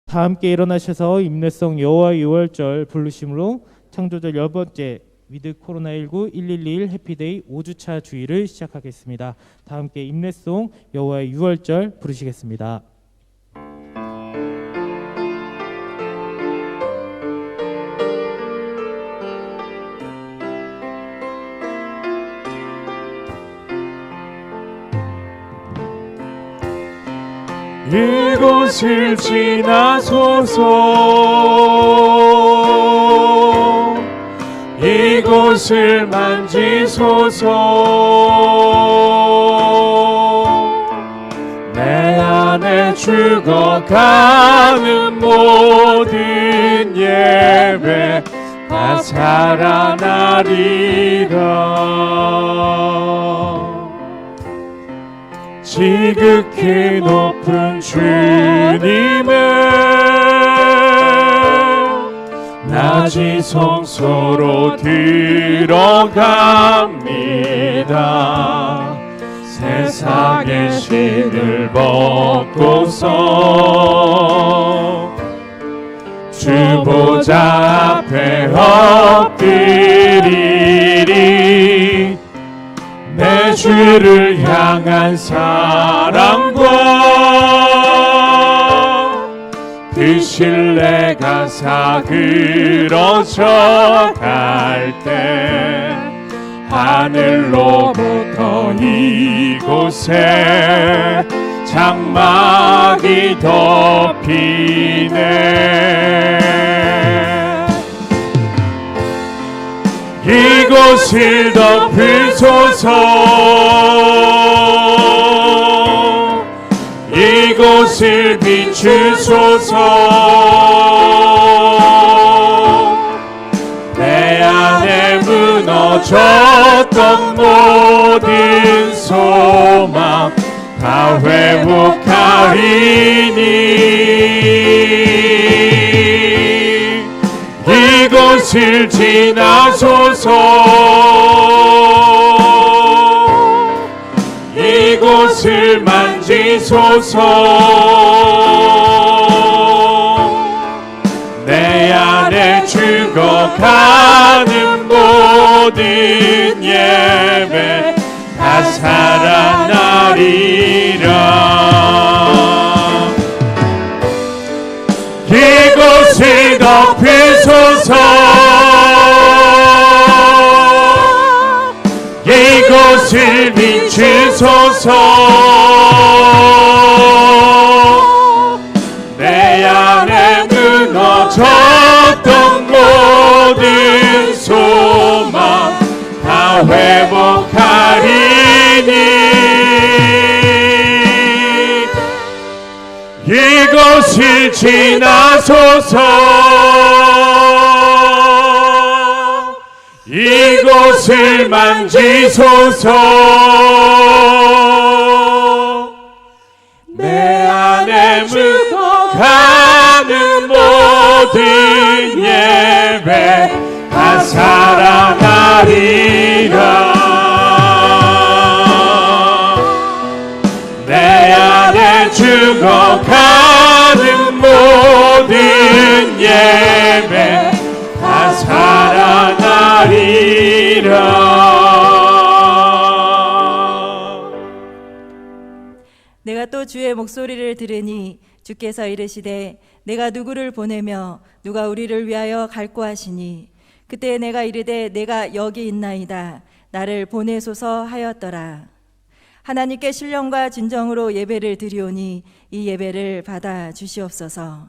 다 함께 일어나셔서 임내성 여호와 유월절 부르심으로 창조절 10번째 위드 코로나19 111 해피데이 5주차 주일을 시작하겠습니다. 다 함께 임내송 여호와의 유월절 부르시겠습니다. 이곳을 지나소서, 이곳을 만지소서. 내 안에 죽어가는 모든 예배 다 살아나리라. 지극히 높은 주님의 낮이 성소로 들어갑니다. 세상의 신을 벗고서 주 보좌 앞에 엎드리리. 내 주를 향한 사랑과 그 신뢰가 사그러져 갈 때 하늘로부터 이곳에 장막이 덮이네. 이곳을 덮으소서, 이곳을 비추소서. 내 안에 무너졌던 모든 소망 다 회복하리니. 이곳을 지나소서, 이곳을 만지소서. 내 안에 죽어가는 모든 예배 다 살아나리라. 이곳을 덮으소서, 이곳을 비추소서. 내 안에 무너졌던 모든 소망 다 회복하리니. 이곳을 지나소서, 이곳을 만지소서. 내 안에 묻어가는 모든 예배 다 살아나리라. 내 안에 죽어가는 모든 예배 다 살아나리라. 내가 또 주의 목소리를 들으니 주께서 이르시되 내가 누구를 보내며 누가 우리를 위하여 갈고 하시니. 그때 내가 이르되 내가 여기 있나이다, 나를 보내소서 하였더라. 하나님께 신령과 진정으로 예배를 드리오니 이 예배를 받아 주시옵소서.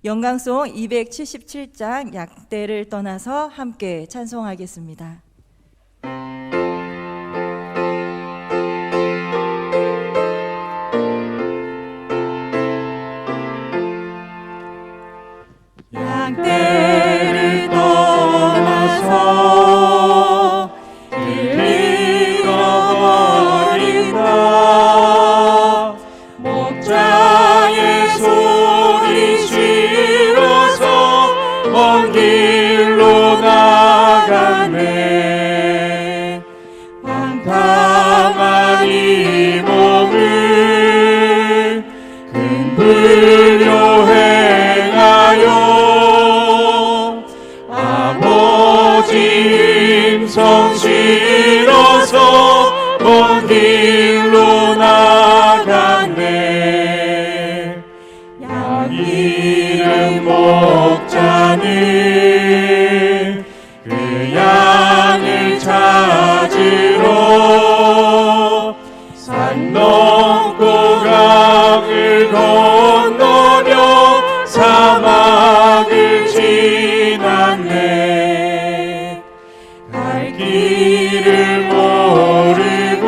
영광송 277장 약대를 떠나서 함께 찬송하겠습니다. 약대를 떠나서 잃어버린다. 목자의 소리 싫어서 먼 길로 나가네. 길로 나갔네. 양 잃은 목자는 그 양을 찾으러 산 넘고 강을 건너며 사막을 지났네. 갈 길을 모르고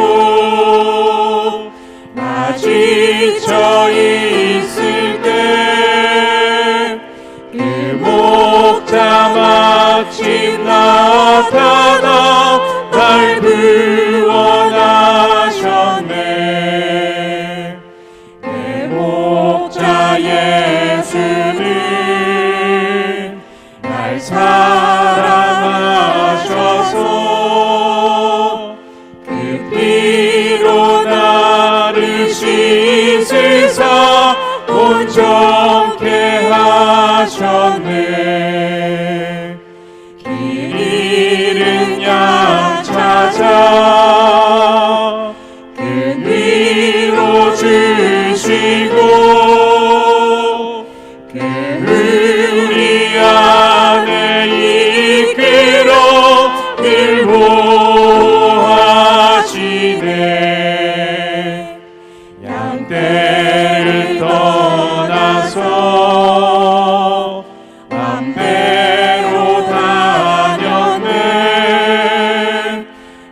나 지쳐 있을 때 그 목자 마침 나타나 날 구원하셨네. 내 목자 예수는 날 사랑하셔서 그 피로 나를 씻으사 온전케 하셨네. 길 잃은 양 찾아 그 위로 주시고 그 우리 안에 이끌어 길보하시네. 양떼를 떠나서 맘대로 다녔네.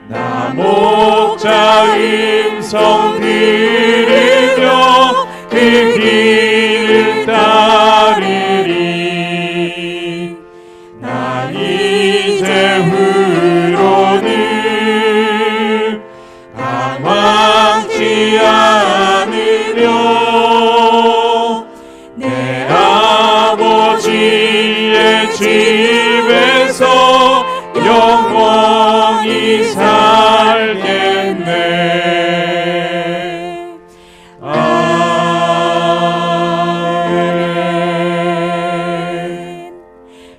나 목자 음성 들으며 그 길을 따르리. 나 이제 후로는 방황치 않으려 내 아버지의 집에서 영원히 살겠네. 아멘.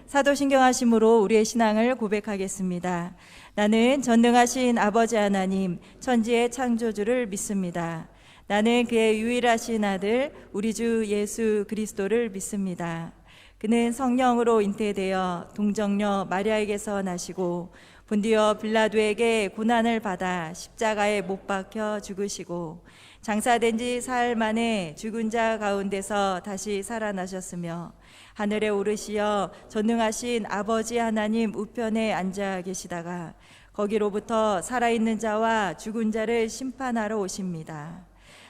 사도신경하심으로 우리의 신앙을 고백하겠습니다. 나는 전능하신 아버지 하나님, 천지의 창조주를 믿습니다. 나는 그의 유일하신 아들 우리 주 예수 그리스도를 믿습니다. 그는 성령으로 잉태되어 동정녀 마리아에게서 나시고 본디오 빌라도에게 고난을 받아 십자가에 못 박혀 죽으시고 장사된 지 사흘 만에 죽은 자 가운데서 다시 살아나셨으며 하늘에 오르시어 전능하신 아버지 하나님 우편에 앉아 계시다가 거기로부터 살아있는 자와 죽은 자를 심판하러 오십니다.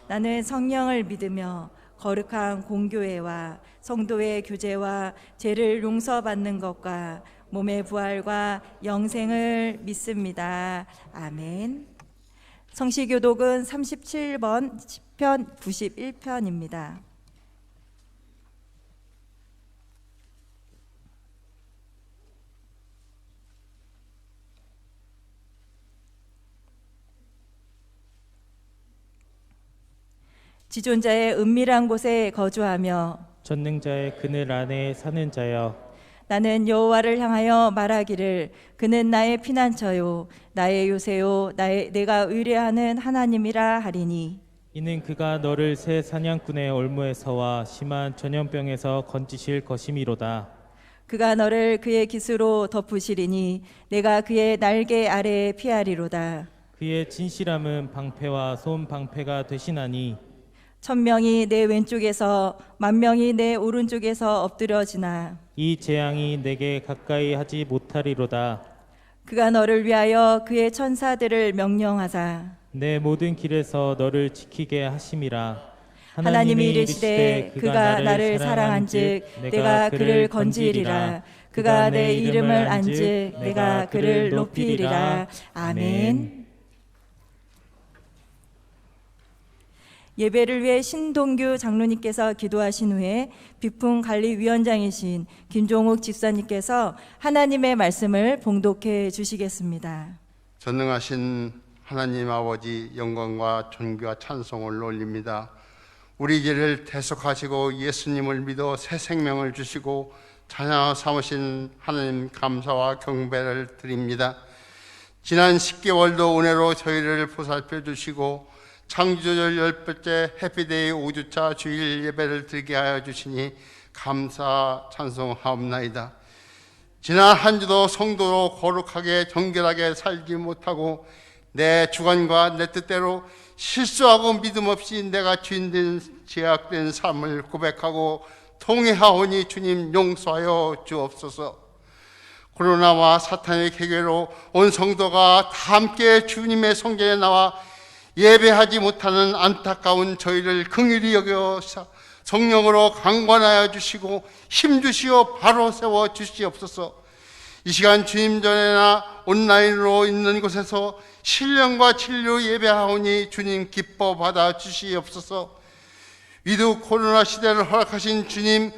나는 성령을 믿으며 거룩한 공교회와 성도의 교제와 죄를 용서받는 것과 몸의 부활과 영생을 믿습니다. 아멘. 성시교독은 37번 시편 91편입니다. 지존자의 은밀한 곳에 거주하며 전능자의 그늘 안에 사는 자여, 나는 여호와를 향하여 말하기를 그는 나의 피난처요 나의 요새요 내가 의뢰하는 하나님이라 하리니. 이는 그가 너를 새 사냥꾼의 올무에서와 심한 전염병에서 건지실 것이미로다. 그가 너를 그의 깃으로 덮으시리니 내가 그의 날개 아래에 피하리로다. 그의 진실함은 방패와 솜 방패가 되시나니 1000명이 내 왼쪽에서 10,000명이 내 오른쪽에서 엎드려지나 이 재앙이 내게 가까이 하지 못하리로다. 그가 너를 위하여 그의 천사들을 명령하사 내 모든 길에서 너를 지키게 하심이라. 하나님이 이르시되 그가 나를 사랑한즉 내가 그를 건지리라. 그가 내 이름을 안즉 내가 그를 높이리라. 아멘. 예배를 위해 신동규 장로님께서 기도하신 후에 비풍관리위원장이신 김종욱 집사님께서 하나님의 말씀을 봉독해 주시겠습니다. 전능하신 하나님 아버지, 영광과 존귀와 찬송을 올립니다. 우리 죄를 대속하시고 예수님을 믿어 새 생명을 주시고 자녀 삼으신 하나님 감사와 경배를 드립니다. 지난 10개월도 은혜로 저희를 보살펴 주시고 창조절 10번째 해피데이 5주차 주일 예배를 드리게 하여 주시니 감사 찬송하옵나이다. 지난 한 주도 성도로 거룩하게 정결하게 살지 못하고 내 주관과 내 뜻대로 실수하고 믿음 없이 내가 주인된 제약된 삶을 고백하고 통회하오니 주님 용서하여 주옵소서. 코로나와 사탄의 계계로 온 성도가 다 함께 주님의 성전에 나와 예배하지 못하는 안타까운 저희를 긍휼히 여겨 성령으로 강권하여 주시고 힘주시어 바로 세워 주시옵소서. 이 시간 주님 전에나 온라인으로 있는 곳에서 신령과 진료 예배하오니 주님 기뻐 받아 주시옵소서. 위드 코로나 시대를 허락하신 주님,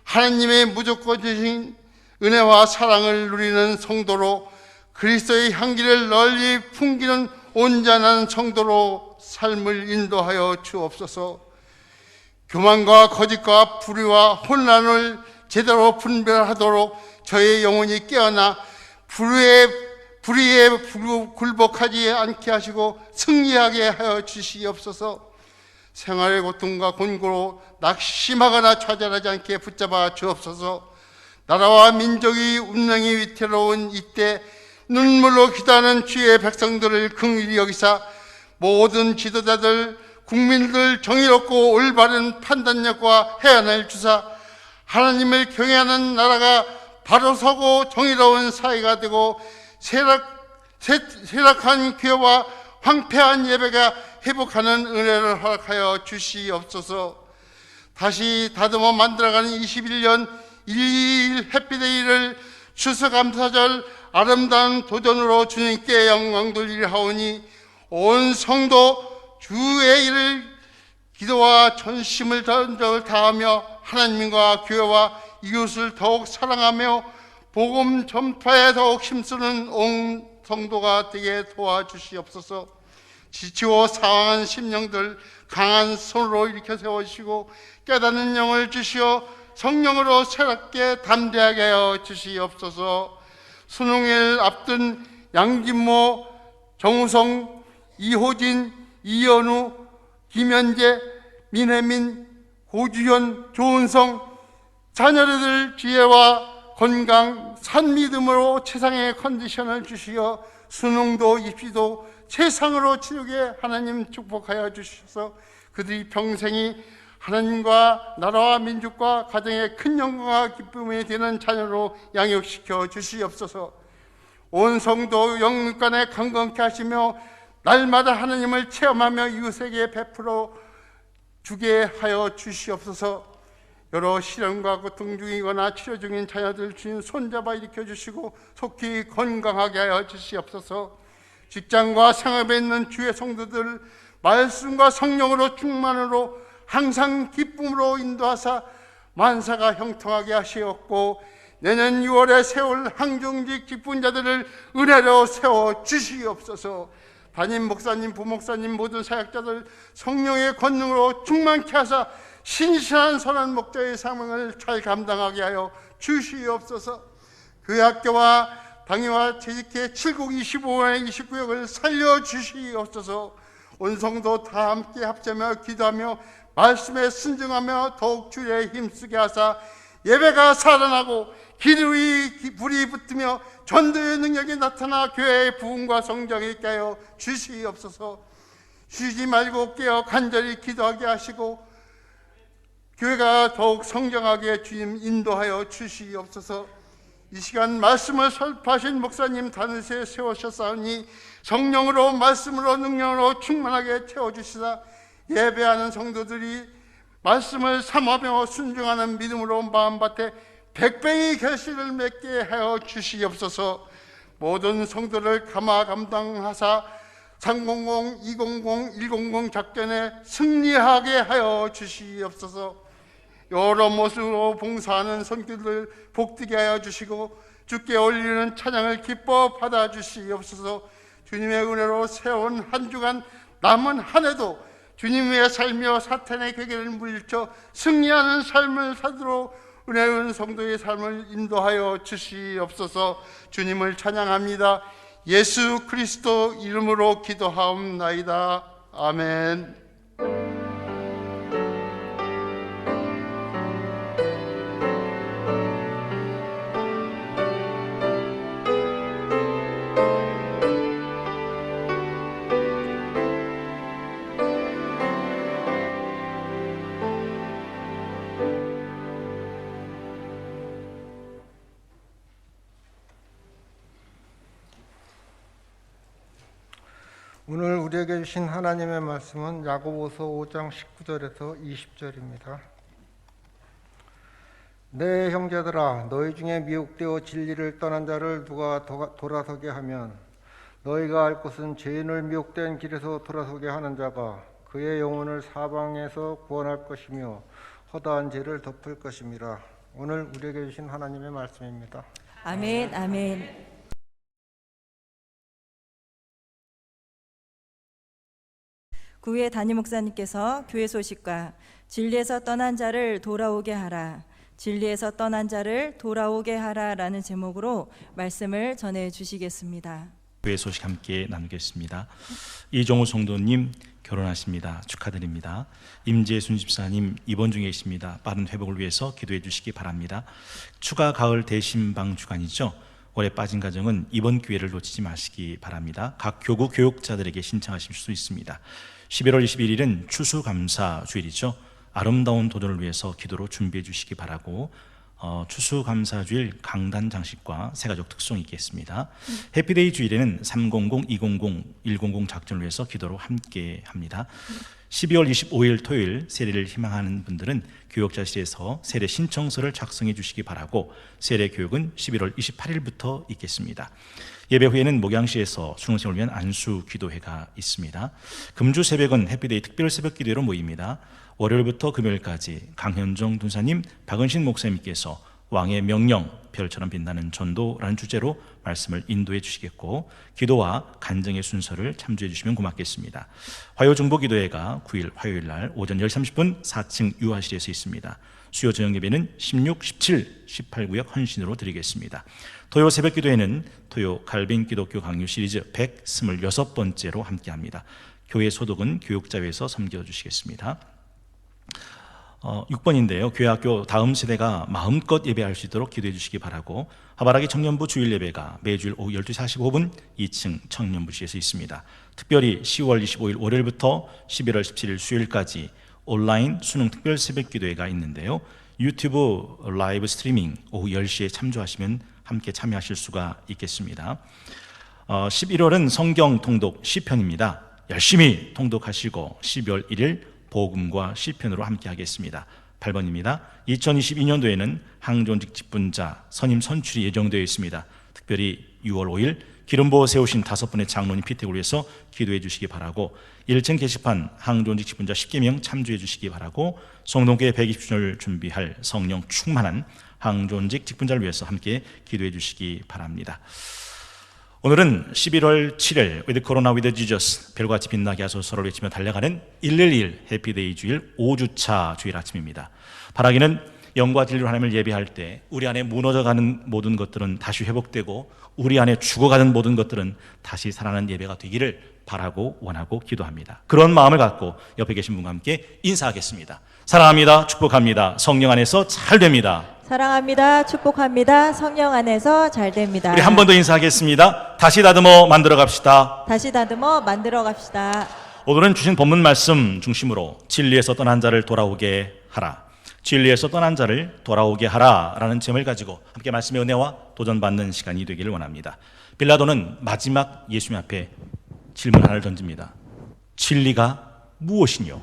하나님의 무조건적인 은혜와 사랑을 누리는 성도로 그리스도의 향기를 널리 풍기는 온전한 성도로 삶을 인도하여 주옵소서. 교만과 거짓과 불의와 혼란을 제대로 분별하도록 저의 영혼이 깨어나 불의에 굴복하지 않게 하시고 승리하게 하여 주시옵소서. 생활의 고통과 곤고로 낙심하거나 좌절하지 않게 붙잡아 주옵소서. 나라와 민족이 운명이 위태로운 이때 눈물로 기도하는 주의 백성들을 긍휼히 여기사 모든 지도자들, 국민들 정의롭고 올바른 판단력과 해안을 주사 하나님을 경외하는 나라가 바로 서고 정의로운 사회가 되고 쇠락한 교회와 황폐한 예배가 회복하는 은혜를 허락하여 주시옵소서. 다시 다듬어 만들어가는 21년 121 해피데이를 추수감사절 아름다운 도전으로 주님께 영광 돌리려 하오니 온 성도 주의 일을 기도와 전심을 다하며 하나님과 교회와 이웃을 더욱 사랑하며 복음 전파에 더욱 힘쓰는 온 성도가 되게 도와주시옵소서. 지치고 상한 심령들 강한 손으로 일으켜 세우시고 깨닫는 영을 주시어 성령으로 새롭게 담대하게 하여 주시옵소서. 수능일 앞둔 양진모, 정우성, 이호진, 이연우, 김현재, 민혜민, 고주현, 조은성 자녀들 지혜와 건강, 산믿음으로 최상의 컨디션을 주시어 수능도 입시도 최상으로 치르게 하나님 축복하여 주셔서 그들이 평생이 하나님과 나라와 민족과 가정의 큰 영광과 기쁨이 되는 자녀로 양육시켜 주시옵소서. 온 성도 영육간에 강건케 하시며 날마다 하나님을 체험하며 이웃에게 베풀어 주게 하여 주시옵소서. 여러 시련과 고통 중이거나 치료 중인 자녀들 주님 손잡아 일으켜 주시고 속히 건강하게 하여 주시옵소서. 직장과 생업에 있는 주의 성도들 말씀과 성령으로 충만으로 항상 기쁨으로 인도하사 만사가 형통하게 하시옵고 내년 6월에 세울 항중직 직분자들을 은혜로 세워 주시옵소서. 담임 목사님, 부목사님 모든 사역자들 성령의 권능으로 충만케 하사 신실한 선한 목자의 사명을 잘 감당하게 하여 주시옵소서. 교회 학교와 당회와 재직회 7국 25원의 29역을 살려주시옵소서. 온 성도 다 함께 합세며 기도하며 말씀에 순종하며 더욱 주의 힘쓰게 하사 예배가 살아나고 기도의 불이 붙으며 전도의 능력이 나타나 교회의 부흥과 성장에 있게 하여 주시옵소서. 쉬지 말고 깨어 간절히 기도하게 하시고 교회가 더욱 성장하게 주님 인도하여 주시옵소서. 이 시간 말씀을 설파하신 목사님 단을 세우셨사오니 성령으로 말씀으로 능력으로 충만하게 채워주시사 예배하는 성도들이 말씀을 삼하며 순종하는 믿음으로 마음밭에 백배의 결실을 맺게 하여 주시옵소서. 모든 성도를 감당하사 300, 200, 100 작전에 승리하게 하여 주시옵소서. 여러 모습으로 봉사하는 손길들 복되게 하여 주시고 주께 올리는 찬양을 기뻐 받아 주시옵소서. 주님의 은혜로 세운 한 주간 남은 한 해도 주님의 살며 사탄의 괴계를 물리쳐 승리하는 삶을 사도록 은혜로운 성도의 삶을 인도하여 주시옵소서. 주님을 찬양합니다. 예수 그리스도 이름으로 기도하옵나이다. 아멘. 오늘 우리에게 주신 하나님의 말씀은 야고보서 5장 19절에서 20절입니다. 내 형제들아, 너희 중에 미혹되어 진리를 떠난 자를 누가 돌아서게 하면 너희가 알 것은 죄인을 미혹된 길에서 돌아서게 하는 자가 그의 영혼을 사방에서 구원할 것이며 허다한 죄를 덮을 것임이라. 오늘 우리에게 주신 하나님의 말씀입니다. 아멘, 아멘. 구회 담임 목사님께서 교회 소식과 진리에서 떠난 자를 돌아오게 하라, 진리에서 떠난 자를 돌아오게 하라라는 제목으로 말씀을 전해 주시겠습니다. 교회 소식 함께 나누겠습니다. 이종우 성도님 결혼하십니다. 축하드립니다. 임재순 집사님 입원 중에 계십니다. 빠른 회복을 위해서 기도해 주시기 바랍니다. 추가 가을 대신방 주간이죠. 올해 빠진 가정은 이번 기회를 놓치지 마시기 바랍니다. 각 교구 교육자들에게 신청하실 수 있습니다. 11월 21일은 추수감사 주일이죠. 아름다운 도전을 위해서 기도로 준비해 주시기 바라고, 추수감사주일 강단 장식과 세가족 특송이 있겠습니다. 해피데이 주일에는 300, 200, 100 작전을 위해서 기도로 함께 합니다. 12월 25일 토요일 세례를 희망하는 분들은 교역자실에서 세례 신청서를 작성해 주시기 바라고, 세례 교육은 11월 28일부터 있겠습니다. 예배 후에는 목양시에서 수능생을 위한 안수 기도회가 있습니다. 금주 새벽은 해피데이 특별 새벽 기도회로 모입니다. 월요일부터 금요일까지 강현정 군사님, 박은신 목사님께서 왕의 명령, 별처럼 빛나는 전도라는 주제로 말씀을 인도해 주시겠고, 기도와 간증의 순서를 참조해 주시면 고맙겠습니다. 화요중보기도회가 9일 화요일 날 오전 10시 30분 4층 유아실에서 있습니다. 수요 저녁 예배는 16, 17, 18구역 헌신으로 드리겠습니다. 토요 새벽 기도회는 토요 갈빈 기독교 강유 시리즈 126번째로 함께합니다. 교회 소독은 교육자회에서 섬겨주시겠습니다. 6번인데요. 교회학교 다음 세대가 마음껏 예배할 수 있도록 기도해 주시기 바라고, 하바라기 청년부 주일 예배가 매주일 오후 12시 45분 2층 청년부실에서 있습니다. 특별히 10월 25일 월요일부터 11월 17일 수요일까지 온라인 수능 특별 새벽 기도회가 있는데요. 유튜브 라이브 스트리밍 오후 10시에 참조하시면 함께 참여하실 수가 있겠습니다. 11월은 성경 통독 시편입니다. 열심히 통독하시고 12월 1일 복음과 시편으로 함께 하겠습니다. 8번입니다. 2022년도에는 항존직 직분자 선임 선출이 예정되어 있습니다. 특별히 6월 5일 기름 부어 세우신 5분의 장로님 피택을 위해서 기도해 주시기 바라고, 1층 게시판 항존직 직분자 10개명 참조해 주시기 바라고, 성동교회 120주년을 준비할 성령 충만한 항존직 직분자를 위해서 함께 기도해 주시기 바랍니다. 오늘은 11월 7일 With Corona With Jesus, 별같이 빛나게 하소서를 외치며 달려가는 111 해피데이 주일 5주차 주일 아침입니다. 바라기는 영과 진리로 하나님을 예배할 때 우리 안에 무너져가는 모든 것들은 다시 회복되고, 우리 안에 죽어가는 모든 것들은 다시 살아나는 예배가 되기를 바라고 원하고 기도합니다. 그런 마음을 갖고 옆에 계신 분과 함께 인사하겠습니다. 사랑합니다. 축복합니다. 성령 안에서 잘 됩니다. 사랑합니다. 축복합니다. 성령 안에서 잘 됩니다. 우리 한 번 더 인사하겠습니다. 다시 다듬어 만들어 갑시다. 다시 다듬어 만들어 갑시다. 오늘은 주신 본문 말씀 중심으로 진리에서 떠난 자를 돌아오게 하라, 진리에서 떠난 자를 돌아오게 하라라는 제목을 가지고 함께 말씀의 은혜와 도전받는 시간이 되기를 원합니다. 빌라도는 마지막 예수님 앞에 질문 하나를 던집니다. 진리가 무엇이뇨?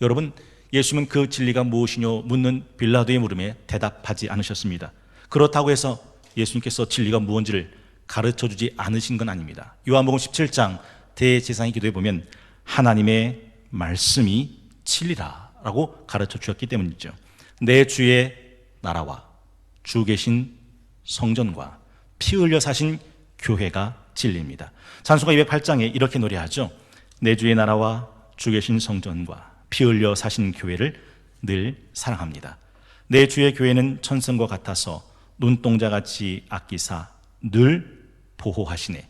여러분, 예수님은 그 진리가 무엇이뇨 묻는 빌라도의 물음에 대답하지 않으셨습니다. 그렇다고 해서 예수님께서 진리가 무엇인지를 가르쳐주지 않으신 건 아닙니다. 요한복음 17장 대제사장의 기도에 보면 하나님의 말씀이 진리라라고 가르쳐 주셨기 때문이죠. 내 주의 나라와 주 계신 성전과 피 흘려 사신 교회가 진리입니다. 찬송가 208장에 이렇게 노래하죠. 내 주의 나라와 주 계신 성전과 피 흘려 사신 교회를 늘 사랑합니다. 내 주의 교회는 천성과 같아서 눈동자같이 아끼사 늘 보호하시네.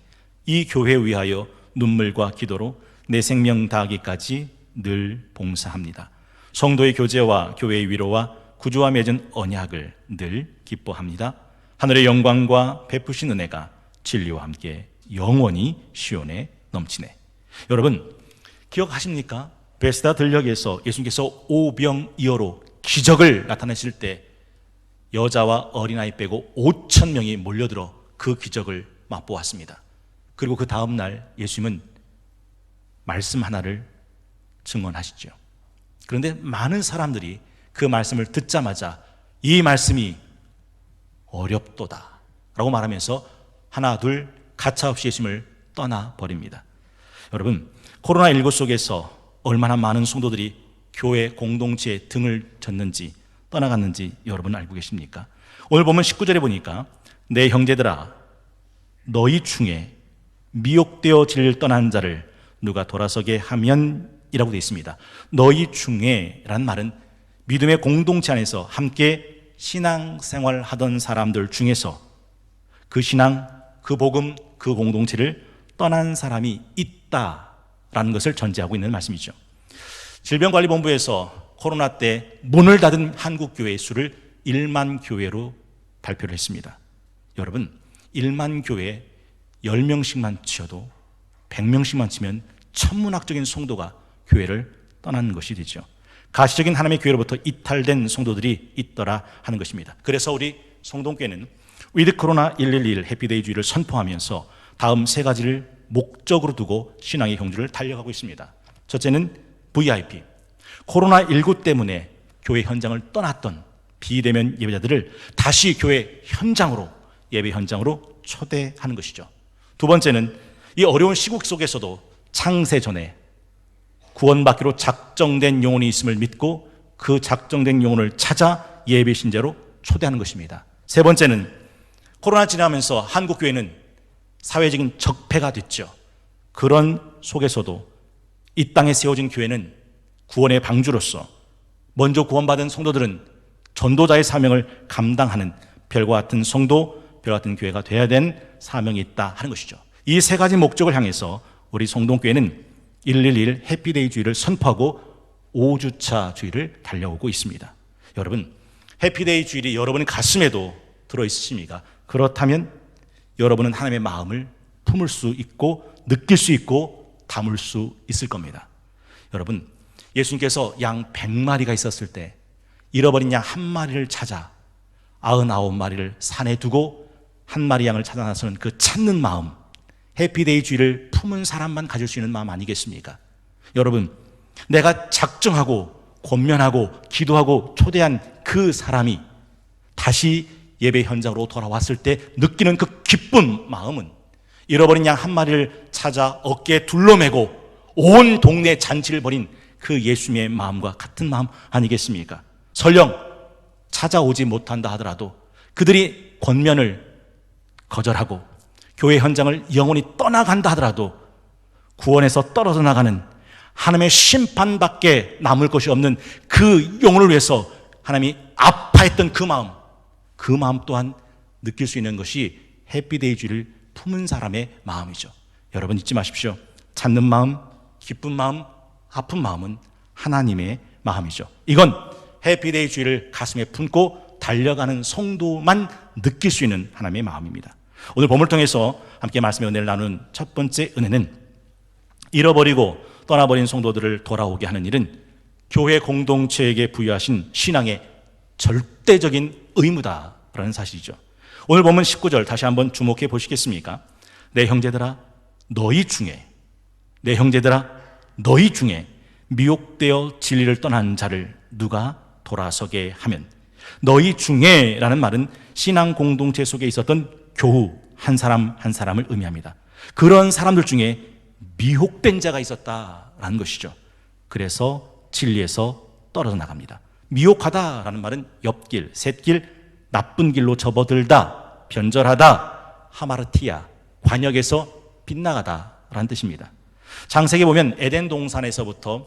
이 교회에 위하여 눈물과 기도로 내 생명 다하기까지 늘 봉사합니다. 성도의 교제와 교회의 위로와 구주와 맺은 언약을 늘 기뻐합니다. 하늘의 영광과 베푸신 은혜가 진리와 함께 영원히 시온에 넘치네. 여러분 기억하십니까? 베스다 들녘에서 예수님께서 오병이어로 기적을 나타내실 때 여자와 어린아이 빼고 5천 명이 몰려들어 그 기적을 맛보았습니다. 그리고 그 다음 날 예수님은 말씀 하나를 증언하시죠. 그런데 많은 사람들이 그 말씀을 듣자마자 이 말씀이 어렵도다 라고 말하면서 하나 둘 가차없이 예수님을 떠나버립니다. 여러분 코로나19 속에서 얼마나 많은 성도들이 교회 공동체에 등을 졌는지 떠나갔는지 여러분 알고 계십니까? 오늘 보면 19절에 보니까 내 형제들아 너희 중에 미혹되어 진리를 떠난 자를 누가 돌아서게 하면 이라고 되어 있습니다. 너희 중에 라는 말은 믿음의 공동체 안에서 함께 신앙생활 하던 사람들 중에서 그 신앙, 그 복음, 그 공동체를 떠난 사람이 있다라는 것을 전제하고 있는 말씀이죠. 질병관리본부에서 코로나 때 문을 닫은 한국교회의 수를 1만 교회로 발표를 했습니다. 여러분 1만 교회에 10명씩만 치어도 100명씩만 치면 천문학적인 성도가 교회를 떠나는 것이 되죠. 가시적인 하나님의 교회로부터 이탈된 성도들이 있더라 하는 것입니다. 그래서 우리 성동교회는 위드 코로나 111 해피데이 주의를 선포하면서 다음 세 가지를 목적으로 두고 신앙의 경주를 달려가고 있습니다. 첫째는 VIP, 코로나19 때문에 교회 현장을 떠났던 비대면 예배자들을 다시 교회 현장으로, 예배 현장으로 초대하는 것이죠. 두 번째는 이 어려운 시국 속에서도 창세 전에 구원받기로 작정된 영혼이 있음을 믿고 그 작정된 영혼을 찾아 예배 신자로 초대하는 것입니다. 세 번째는 코로나 지나면서 한국교회는 사회적인 적폐가 됐죠. 그런 속에서도 이 땅에 세워진 교회는 구원의 방주로서 먼저 구원받은 성도들은 전도자의 사명을 감당하는 별과 같은 성도, 별과 같은 교회가 되어야 되는 사명이 있다 하는 것이죠. 이 세 가지 목적을 향해서 우리 성동교회는 111 해피데이 주의를 선포하고 5주차 주의를 달려오고 있습니다. 여러분 해피데이 주일이 여러분의 가슴에도 들어있으십니까? 그렇다면 여러분은 하나님의 마음을 품을 수 있고 느낄 수 있고 담을 수 있을 겁니다. 여러분 예수님께서 양 100마리가 있었을 때 잃어버린 양 한 마리를 찾아 99마리를 산에 두고 한 마리 양을 찾아 나서는 그 찾는 마음, 해피데이 주의를 품은 사람만 가질 수 있는 마음 아니겠습니까? 여러분 내가 작정하고 권면하고 기도하고 초대한 그 사람이 다시 예배 현장으로 돌아왔을 때 느끼는 그 기쁜 마음은 잃어버린 양 한 마리를 찾아 어깨에 둘러매고 온 동네 잔치를 벌인 그 예수님의 마음과 같은 마음 아니겠습니까? 설령 찾아오지 못한다 하더라도 그들이 권면을 거절하고 교회 현장을 영원히 떠나간다 하더라도 구원에서 떨어져 나가는 하나님의 심판밖에 남을 것이 없는 그 영혼을 위해서 하나님이 아파했던 그 마음 또한 느낄 수 있는 것이 해피데이 주의를 품은 사람의 마음이죠. 여러분 잊지 마십시오. 찾는 마음, 기쁜 마음, 아픈 마음은 하나님의 마음이죠. 이건 해피데이 주의를 가슴에 품고 달려가는 성도만 느낄 수 있는 하나님의 마음입니다. 오늘 본문을 통해서 함께 말씀의 은혜를 나누는 첫 번째 은혜는 잃어버리고 떠나버린 성도들을 돌아오게 하는 일은 교회 공동체에게 부여하신 신앙의 절대적인 의무다라는 사실이죠. 오늘 본문 19절 다시 한번 주목해 보시겠습니까? 내 형제들아 너희 중에 미혹되어 진리를 떠난 자를 누가 돌아서게 하면, 너희 중에 라는 말은 신앙 공동체 속에 있었던 교우 한 사람 한 사람을 의미합니다. 그런 사람들 중에 미혹된 자가 있었다라는 것이죠. 그래서 진리에서 떨어져 나갑니다. 미혹하다라는 말은 옆길, 샛길, 나쁜 길로 접어들다, 변절하다, 하마르티아, 관역에서 빗나가다라는 뜻입니다. 창세기 보면 에덴 동산에서부터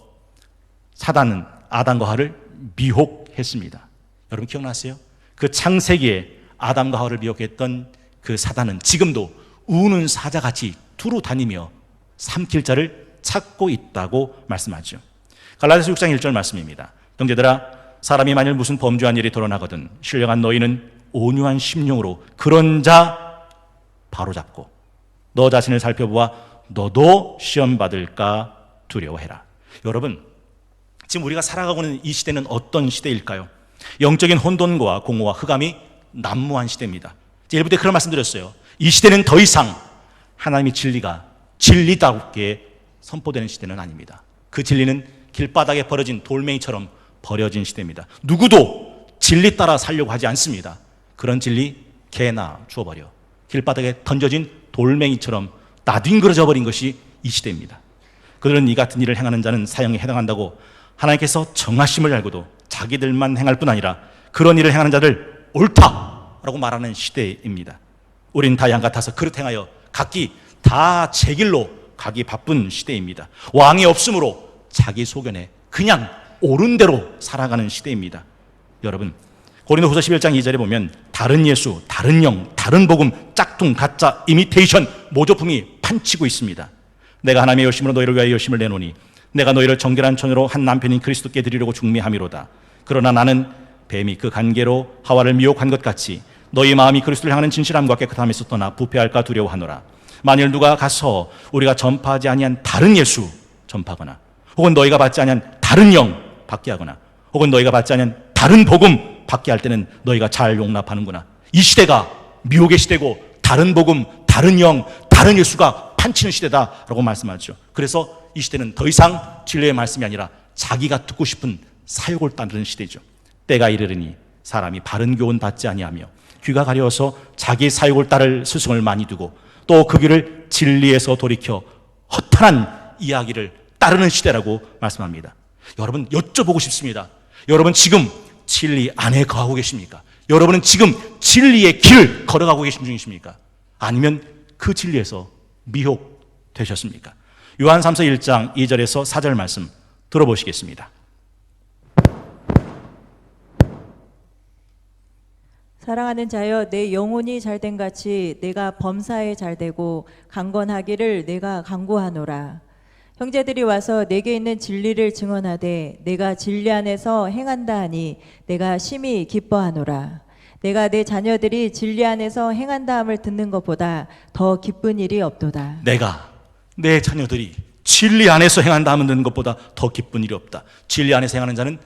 사단은 아담과 하와를 미혹했습니다. 여러분 기억나세요? 그 창세기에 아담과 하와를 미혹했던 그 사단은 지금도 우는 사자같이 두루 다니며 삼킬 자를 찾고 있다고 말씀하죠. 갈라디아서 6장 1절 말씀입니다. 형제들아, 사람이 만일 무슨 범죄한 일이 드러나거든 신령한 너희는 온유한 심령으로 그런 자 바로잡고 너 자신을 살펴보아 너도 시험 받을까 두려워해라. 여러분, 지금 우리가 살아가고 있는 이 시대는 어떤 시대일까요? 영적인 혼돈과 공허와 흑암이 난무한 시대입니다. 일부 때 그런 말씀드렸어요. 이 시대는 더 이상 하나님의 진리가 진리답게 선포되는 시대는 아닙니다. 그 진리는 길바닥에 버려진 돌멩이처럼 버려진 시대입니다. 누구도 진리 따라 살려고 하지 않습니다. 그런 진리 개나 주워버려 길바닥에 던져진 돌멩이처럼 나뒹그러져 버린 것이 이 시대입니다. 그들은 이 같은 일을 행하는 자는 사형에 해당한다고 하나님께서 정하심을 알고도 자기들만 행할 뿐 아니라 그런 일을 행하는 자들 옳다라고 말하는 시대입니다. 우린 다 양 같아서 그릇 행하여 각기 다 제 길로 가기 바쁜 시대입니다. 왕이 없으므로 자기 소견에 그냥 옳은 대로 살아가는 시대입니다. 여러분, 고린도후서 11장 2절에 보면 다른 예수, 다른 영, 다른 복음, 짝퉁, 가짜, 이미테이션, 모조품이 판치고 있습니다. 내가 하나님의 열심으로 너희를 위하여 열심을 내노니 내가 너희를 정결한 처녀로 한 남편인 그리스도께 드리려고 중매함이로다. 그러나 나는 뱀이 그 간계로 하와를 미혹한 것 같이 너희 마음이 그리스도를 향하는 진실함과 깨끗함에서 떠나 부패할까 두려워하노라. 만일 누가 가서 우리가 전파하지 아니한 다른 예수 전파하거나 혹은 너희가 받지 아니한 다른 영 받게 하거나 혹은 너희가 받지 아니한 다른 복음 받게 할 때는 너희가 잘 용납하는구나. 이 시대가 미혹의 시대고 다른 복음, 다른 영, 다른 예수가 판치는 시대다라고 말씀하죠. 그래서 이 시대는 더 이상 진리의 말씀이 아니라 자기가 듣고 싶은 사욕을 따르는 시대죠. 때가 이르르니 사람이 바른 교훈 받지 아니하며 귀가 가려워서 자기 사욕을 따를 스승을 많이 두고 또 그 길을 진리에서 돌이켜 허탄한 이야기를 따르는 시대라고 말씀합니다. 여러분, 여쭤보고 싶습니다. 여러분 지금 진리 안에 거하고 계십니까? 여러분은 지금 진리의 길을 걸어가고 계신 중이십니까? 아니면 그 진리에서 미혹되셨습니까? 요한 3서 1장 2절에서 4절 말씀 들어보시겠습니다. 사랑하는 자여, 내 영혼이 잘된 같이 내가 범사에 잘되고 강건하기를 내가 간구하노라. 형제들이 와서 내게 있는 진리를 증언하되 내가 진리 안에서 행한다 하니 내가 심히 기뻐하노라. 내가 내 자녀들이 진리 안에서 행한다 함을 듣는 것보다 더 기쁜 일이 없도다. 내가 내 자녀들이 진리 안에서 행한다 하면 듣는 것보다 더 기쁜 일이 없다. 진리 안에서 행하는 자는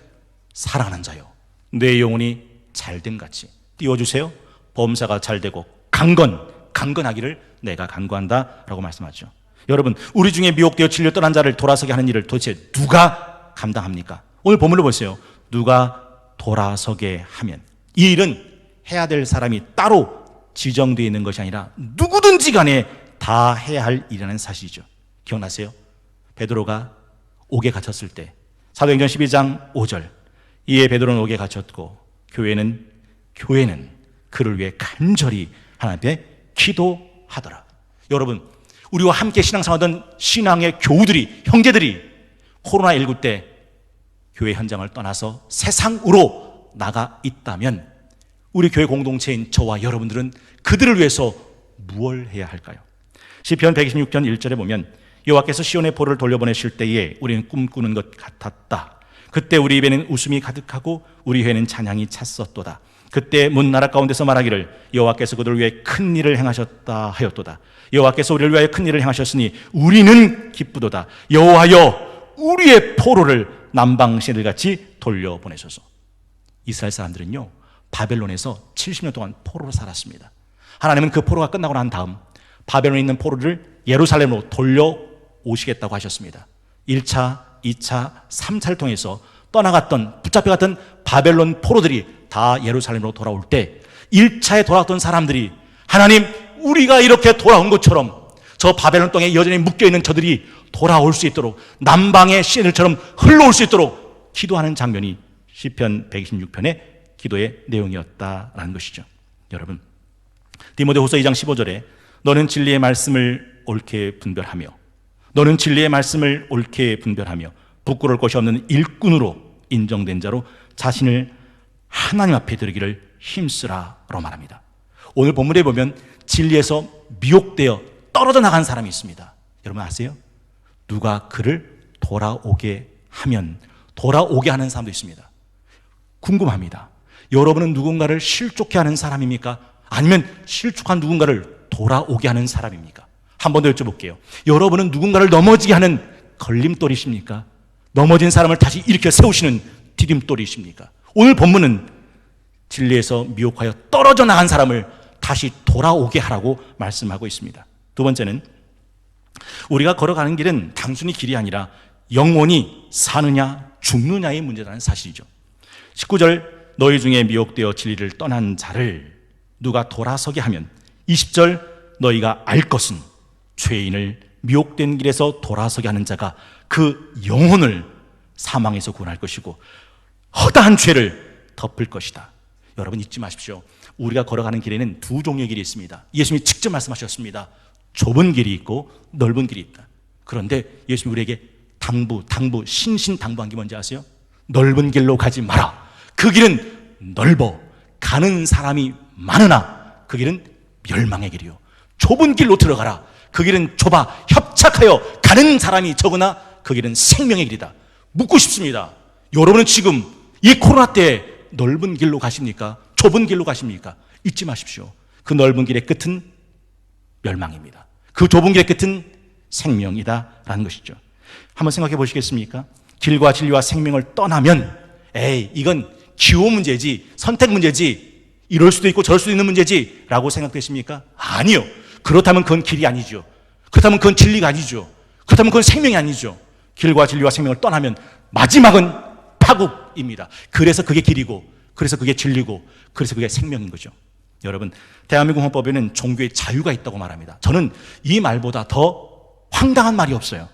사랑하는 자요, 내 영혼이 잘됨 같이. 띄워주세요. 범사가 잘되고 강건하기를 내가 간구한다 라고 말씀하죠. 여러분, 우리 중에 미혹되어 진리를 떠난 자를 돌아서게 하는 일을 도대체 누가 감당합니까? 오늘 본문을 보세요. 누가 돌아서게 하면, 이 일은 해야 될 사람이 따로 지정되어 있는 것이 아니라 누구든지 간에 다 해야 할 일이라는 사실이죠. 기억나세요? 베드로가 옥에 갇혔을 때 사도행전 12장 5절, 이에 베드로는 옥에 갇혔고 교회는 그를 위해 간절히 하나님 앞에 기도하더라. 여러분, 우리와 함께 신앙생활하던 신앙의 교우들이, 형제들이 코로나19 때 교회 현장을 떠나서 세상으로 나가 있다면 우리 교회 공동체인 저와 여러분들은 그들을 위해서 무엇을 해야 할까요? 시편 126편 1절에 보면 여호와께서 시온의 포로를 돌려보내실 때에 우리는 꿈꾸는 것 같았다. 그때 우리 입에는 웃음이 가득하고 우리 혀에는 찬양이 찼었도다. 그때 문 나라 가운데서 말하기를 여호와께서 그들을 위해 큰 일을 행하셨다 하였도다. 여호와께서 우리를 위하여 큰 일을 행하셨으니 우리는 기쁘도다. 여호와여, 우리의 포로를 남방 시들같이 돌려보내소서. 이스라엘 사람들은요, 바벨론에서 70년 동안 포로로 살았습니다. 하나님은 그 포로가 끝나고 난 다음 바벨론에 있는 포로를 예루살렘으로 돌려오시겠다고 하셨습니다. 1차, 2차, 3차를 통해서 떠나갔던, 붙잡혀갔던 바벨론 포로들이 다 예루살렘으로 돌아올 때 1차에 돌아왔던 사람들이 하나님, 우리가 이렇게 돌아온 것처럼 저 바벨론 땅에 여전히 묶여있는 저들이 돌아올 수 있도록, 남방의 시내들처럼 흘러올 수 있도록 기도하는 장면이 시편 126편의 기도의 내용이었다라는 것이죠. 여러분, 디모데후서 2장 15절에 너는 진리의 말씀을 옳게 분별하며 너는 진리의 말씀을 옳게 분별하며 부끄러울 것이 없는 일꾼으로 인정된 자로 자신을 하나님 앞에 드리기를 힘쓰라로 말합니다. 오늘 본문에 보면 진리에서 미혹되어 떨어져 나간 사람이 있습니다. 여러분 아세요? 누가 그를 돌아오게 하면 돌아오게 하는 사람도 있습니다. 궁금합니다. 여러분은 누군가를 실족해 하는 사람입니까? 아니면 실족한 누군가를 돌아오게 하는 사람입니까? 한 번 더 여쭤볼게요. 여러분은 누군가를 넘어지게 하는 걸림돌이십니까? 넘어진 사람을 다시 일으켜 세우시는 디딤돌이십니까? 오늘 본문은 진리에서 미혹하여 떨어져 나간 사람을 다시 돌아오게 하라고 말씀하고 있습니다. 두 번째는 우리가 걸어가는 길은 단순히 길이 아니라 영원히 사느냐 죽느냐의 문제라는 사실이죠. 19절 너희 중에 미혹되어 진리를 떠난 자를 누가 돌아서게 하면 20절 너희가 알 것은 죄인을 미혹된 길에서 돌아서게 하는 자가 그 영혼을 사망에서 구원할 것이고 허다한 죄를 덮을 것이다. 여러분 잊지 마십시오. 우리가 걸어가는 길에는 두 종류의 길이 있습니다. 예수님이 직접 말씀하셨습니다. 좁은 길이 있고 넓은 길이 있다. 그런데 예수님이 우리에게 신신당부한 게 뭔지 아세요? 넓은 길로 가지 마라. 그 길은 넓어 가는 사람이 많으나 그 길은 멸망의 길이요. 좁은 길로 들어가라. 그 길은 좁아 협착하여 가는 사람이 적으나 그 길은 생명의 길이다. 묻고 싶습니다. 여러분은 지금 이 코로나 때 넓은 길로 가십니까? 좁은 길로 가십니까? 잊지 마십시오. 그 넓은 길의 끝은 멸망입니다. 그 좁은 길의 끝은 생명이다라는 것이죠. 한번 생각해 보시겠습니까? 길과 진리와 생명을 떠나면 이건 기호 문제지, 선택 문제지, 이럴 수도 있고 저럴 수도 있는 문제지 라고 생각되십니까? 아니요. 그렇다면 그건 길이 아니죠. 그렇다면 그건 진리가 아니죠. 그렇다면 그건 생명이 아니죠. 길과 진리와 생명을 떠나면 마지막은 파국입니다. 그래서 그게 길이고, 그래서 그게 진리고, 그래서 그게 생명인 거죠. 여러분, 대한민국 헌법에는 종교의 자유가 있다고 말합니다. 저는 이 말보다 더 황당한 말이 없어요.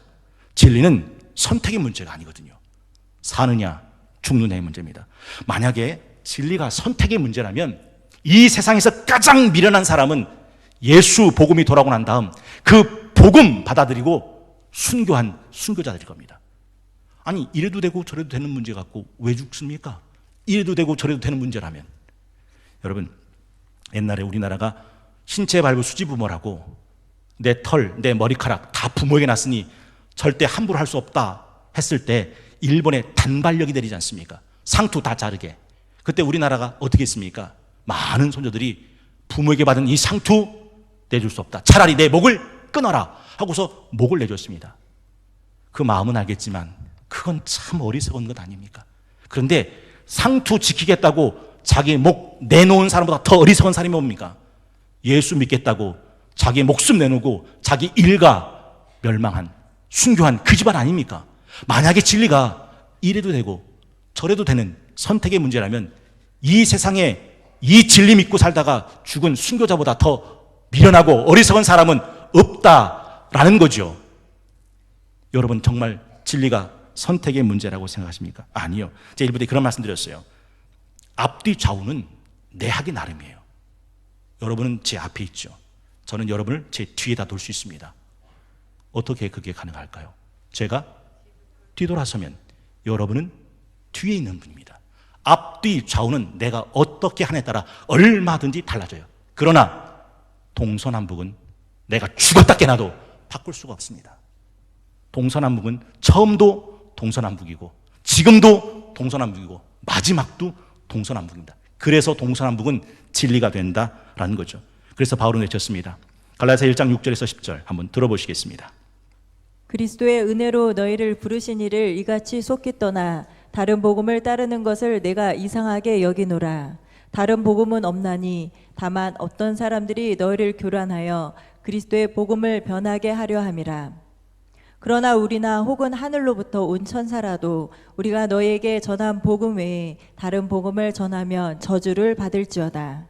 진리는 선택의 문제가 아니거든요. 사느냐 죽느냐의 문제입니다. 만약에 진리가 선택의 문제라면 이 세상에서 가장 미련한 사람은 예수 복음이 돌아오고 난 다음 그 복음 받아들이고 순교한 순교자들일 겁니다. 아니 이래도 되고 저래도 되는 문제 갖고 왜 죽습니까? 이래도 되고 저래도 되는 문제라면. 여러분, 옛날에 우리나라가 신체 발부 수지부모라고 내 털, 내 머리카락 다 부모에게 났으니 절대 함부로 할 수 없다 했을 때 일본에 단발력이 내리지 않습니까? 상투 다 자르게. 그때 우리나라가 어떻게 했습니까? 많은 손자들이 부모에게 받은 이 상투 내줄 수 없다. 차라리 내 목을 끊어라 하고서 목을 내줬습니다. 그 마음은 알겠지만 그건 참 어리석은 것 아닙니까? 그런데 상투 지키겠다고 자기 목 내놓은 사람보다 더 어리석은 사람이 뭡니까? 예수 믿겠다고 자기 목숨 내놓고 자기 일가 멸망한 순교한 그 집안 아닙니까? 만약에 진리가 이래도 되고 저래도 되는 선택의 문제라면 이 세상에 이 진리 믿고 살다가 죽은 순교자보다 더 미련하고 어리석은 사람은 없다라는 거죠. 여러분 정말 진리가 선택의 문제라고 생각하십니까? 아니요. 제가 1부 때 그런 말씀 드렸어요. 앞뒤 좌우는 내 하기 나름이에요. 여러분은 제 앞에 있죠. 저는 여러분을 제 뒤에다 놓을 수 있습니다. 어떻게 그게 가능할까요? 제가 뒤돌아서면 여러분은 뒤에 있는 분입니다. 앞뒤 좌우는 내가 어떻게 하냐에 따라 얼마든지 달라져요. 그러나 동서남북은 내가 죽었다 깨나도 바꿀 수가 없습니다. 동서남북은 처음도 동서남북이고 지금도 동서남북이고 마지막도 동서남북입니다. 그래서 동서남북은 진리가 된다라는 거죠. 그래서 바울은 외쳤습니다. 갈라디아 1장 6절에서 10절 한번 들어보시겠습니다. 그리스도의 은혜로 너희를 부르신 이를 이같이 속기 떠나 다른 복음을 따르는 것을 내가 이상하게 여기노라. 다른 복음은 없나니 다만 어떤 사람들이 너희를 교란하여 그리스도의 복음을 변하게 하려 함이라. 그러나 우리나 혹은 하늘로부터 온 천사라도 우리가 너희에게 전한 복음 외에 다른 복음을 전하면 저주를 받을지어다.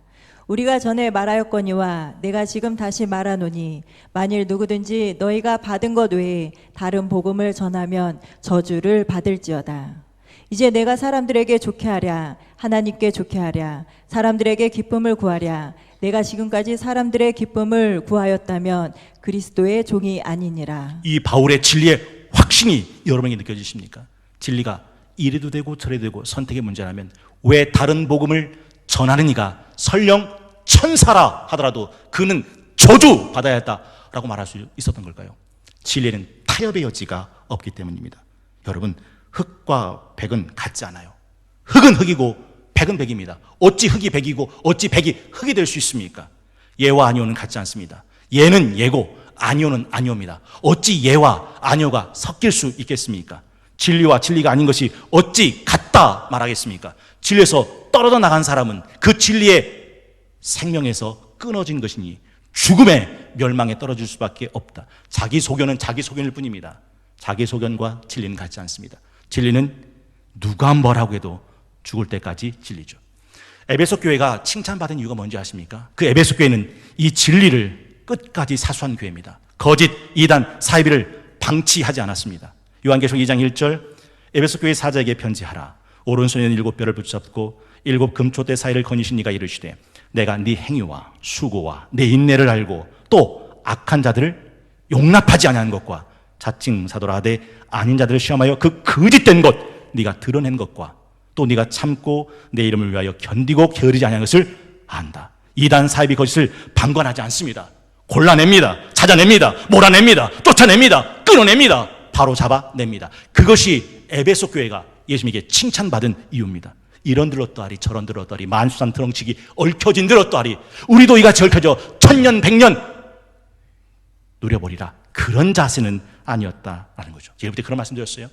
우리가 전에 말하였거니와 내가 지금 다시 말하노니 만일 누구든지 너희가 받은 것 외에 다른 복음을 전하면 저주를 받을지어다. 이제 내가 사람들에게 좋게 하랴 하나님께 좋게 하랴 사람들에게 기쁨을 구하랴 내가 지금까지 사람들의 기쁨을 구하였다면 그리스도의 종이 아니니라. 이 바울의 진리의 확신이 여러분에게 느껴지십니까? 진리가 이래도 되고 저래도 되고 선택의 문제라면 왜 다른 복음을 전하는 이가 설령 천사라 하더라도 그는 저주 받아야 했다. 라고 말할 수 있었던 걸까요? 진리는 타협의 여지가 없기 때문입니다. 여러분, 흑과 백은 같지 않아요. 흑은 흑이고 백은 백입니다. 어찌 흑이 백이고 어찌 백이 흑이 될 수 있습니까? 예와 아니오는 같지 않습니다. 예는 예고 아니오는 아니오입니다. 어찌 예와 아니오가 섞일 수 있겠습니까? 진리와 진리가 아닌 것이 어찌 같다 말하겠습니까? 진리에서 떨어져 나간 사람은 그 진리의 생명에서 끊어진 것이니 죽음의 멸망에 떨어질 수밖에 없다. 자기 소견은 자기 소견일 뿐입니다. 자기 소견과 진리는 같지 않습니다. 진리는 누가 뭐라고 해도 죽을 때까지 진리죠. 에베소 교회가 칭찬받은 이유가 뭔지 아십니까? 그 에베소 교회는 이 진리를 끝까지 사수한 교회입니다. 거짓, 이단, 사이비를 방치하지 않았습니다. 요한계시록 2장 1절, 에베소 교회 사자에게 편지하라. 오른손에는 7뼈를 붙잡고 7 금초대 사이를 거니신 네가 이르시되 내가 네 행위와 수고와 내 인내를 알고 또 악한 자들을 용납하지 아니하는 것과 자칭 사도라 하되 아닌 자들을 시험하여 그 거짓된 것 네가 드러낸 것과 또 네가 참고 내 이름을 위하여 견디고 게으르지 아니하는 것을 안다. 이단 사이비 거짓을 방관하지 않습니다. 골라냅니다. 찾아냅니다. 몰아냅니다. 쫓아냅니다. 끊어냅니다. 바로 잡아냅니다. 그것이 에베소 교회가 예수님에게 칭찬받은 이유입니다. 이런 들었더하리 저런 들었더하리 만수산 드렁치기 얽혀진 들었더하리 우리도 이같이 얽혀져 천년 백년 누려버리라. 그런 자세는 아니었다라는 거죠. 제가 그때 그런 말씀 드렸어요.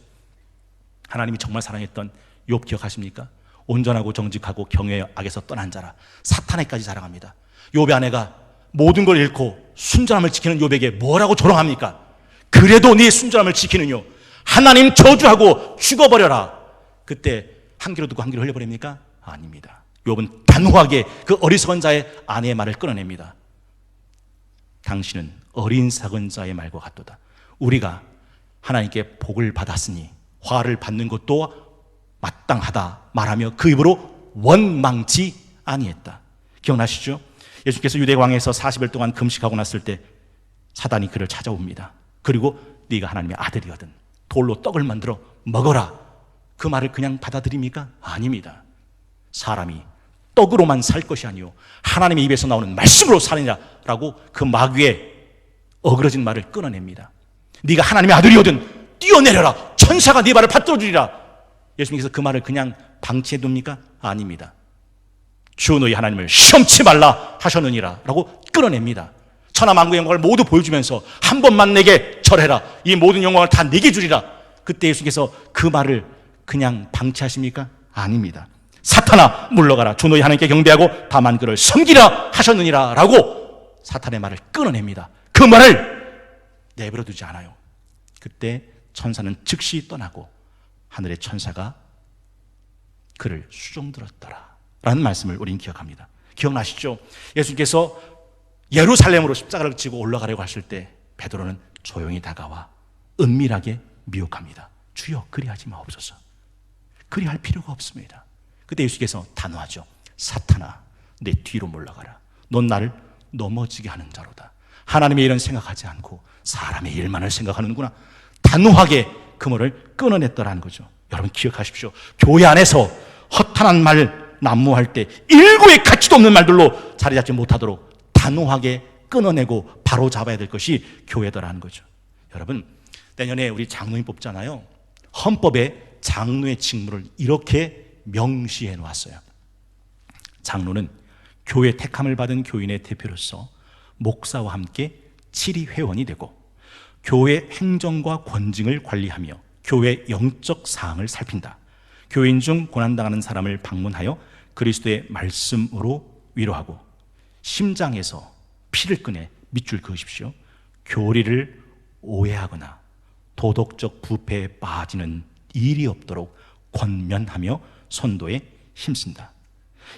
하나님이 정말 사랑했던 욥 기억하십니까? 온전하고 정직하고 경외의 악에서 떠난 자라 사탄에까지 자랑합니다. 욥의 아내가 모든 걸 잃고 순전함을 지키는 욥에게 뭐라고 조롱합니까? 그래도 네 순전함을 지키느뇨 하나님 저주하고 죽어버려라. 그때 한 귀로 듣고 한 귀로 흘려버립니까? 아닙니다. 욥은 단호하게 그 어리석은 자의 아내의 말을 끊어냅니다. 당신은 어린 삭은 자의 말과 같도다. 우리가 하나님께 복을 받았으니 화를 받는 것도 마땅하다 말하며 그 입으로 원망치 아니했다. 기억나시죠? 예수께서 유대광에서 40일 동안 금식하고 났을 때 사단이 그를 찾아옵니다. 그리고 네가 하나님의 아들이거든 돌로 떡을 만들어 먹어라. 그 말을 그냥 받아들입니까? 아닙니다. 사람이 떡으로만 살 것이 아니요 하나님의 입에서 나오는 말씀으로 사느냐라고 그 마귀의 어그러진 말을 끊어냅니다. 네가 하나님의 아들이거든 뛰어내려라. 천사가 네 발을 받들어 주리라. 예수님께서 그 말을 그냥 방치해 둡니까? 아닙니다. 주 너희 하나님을 시험치 말라 하셨느니라 라고 끊어냅니다. 천하만국의 영광을 모두 보여주면서 한 번만 내게 절해라. 이 모든 영광을 다 내게 주리라. 그때 예수께서 그 말을 그냥 방치하십니까? 아닙니다. 사탄아 물러가라. 주 너희 하나님께 경배하고 다만 그를 섬기라 하셨느니라 라고 사탄의 말을 끊어냅니다. 그 말을 내버려 두지 않아요. 그때 천사는 즉시 떠나고 하늘의 천사가 그를 수종들었더라 라는 말씀을 우리는 기억합니다. 기억나시죠? 예수님께서 예루살렘으로 십자가를 지고 올라가려고 하실 때 베드로는 조용히 다가와 은밀하게 미혹합니다. 주여 그리하지 마옵소서. 그리할 필요가 없습니다. 그때 예수께서 단호하죠. 사탄아 내 뒤로 물러가라. 넌 나를 넘어지게 하는 자로다. 하나님의 일은 생각하지 않고 사람의 일만을 생각하는구나. 단호하게 그물을 끊어냈더라는 거죠. 여러분 기억하십시오. 교회 안에서 허탄한 말 난무할 때 일고의 가치도 없는 말들로 자리 잡지 못하도록 단호하게 끊어내고 바로 잡아야 될 것이 교회더라는 거죠. 여러분 내년에 우리 장로님 뽑잖아요. 헌법에 장로의 직무를 이렇게 명시해 놓았어요. 장로는 교회 택함을 받은 교인의 대표로서 목사와 함께 7위 회원이 되고 교회 행정과 권징을 관리하며 교회 영적 사항을 살핀다. 교인 중 고난당하는 사람을 방문하여 그리스도의 말씀으로 위로하고 심장에서 피를 꺼내 밑줄 그으십시오. 교리를 오해하거나 도덕적 부패에 빠지는 일이 없도록 권면하며 선도에 힘쓴다.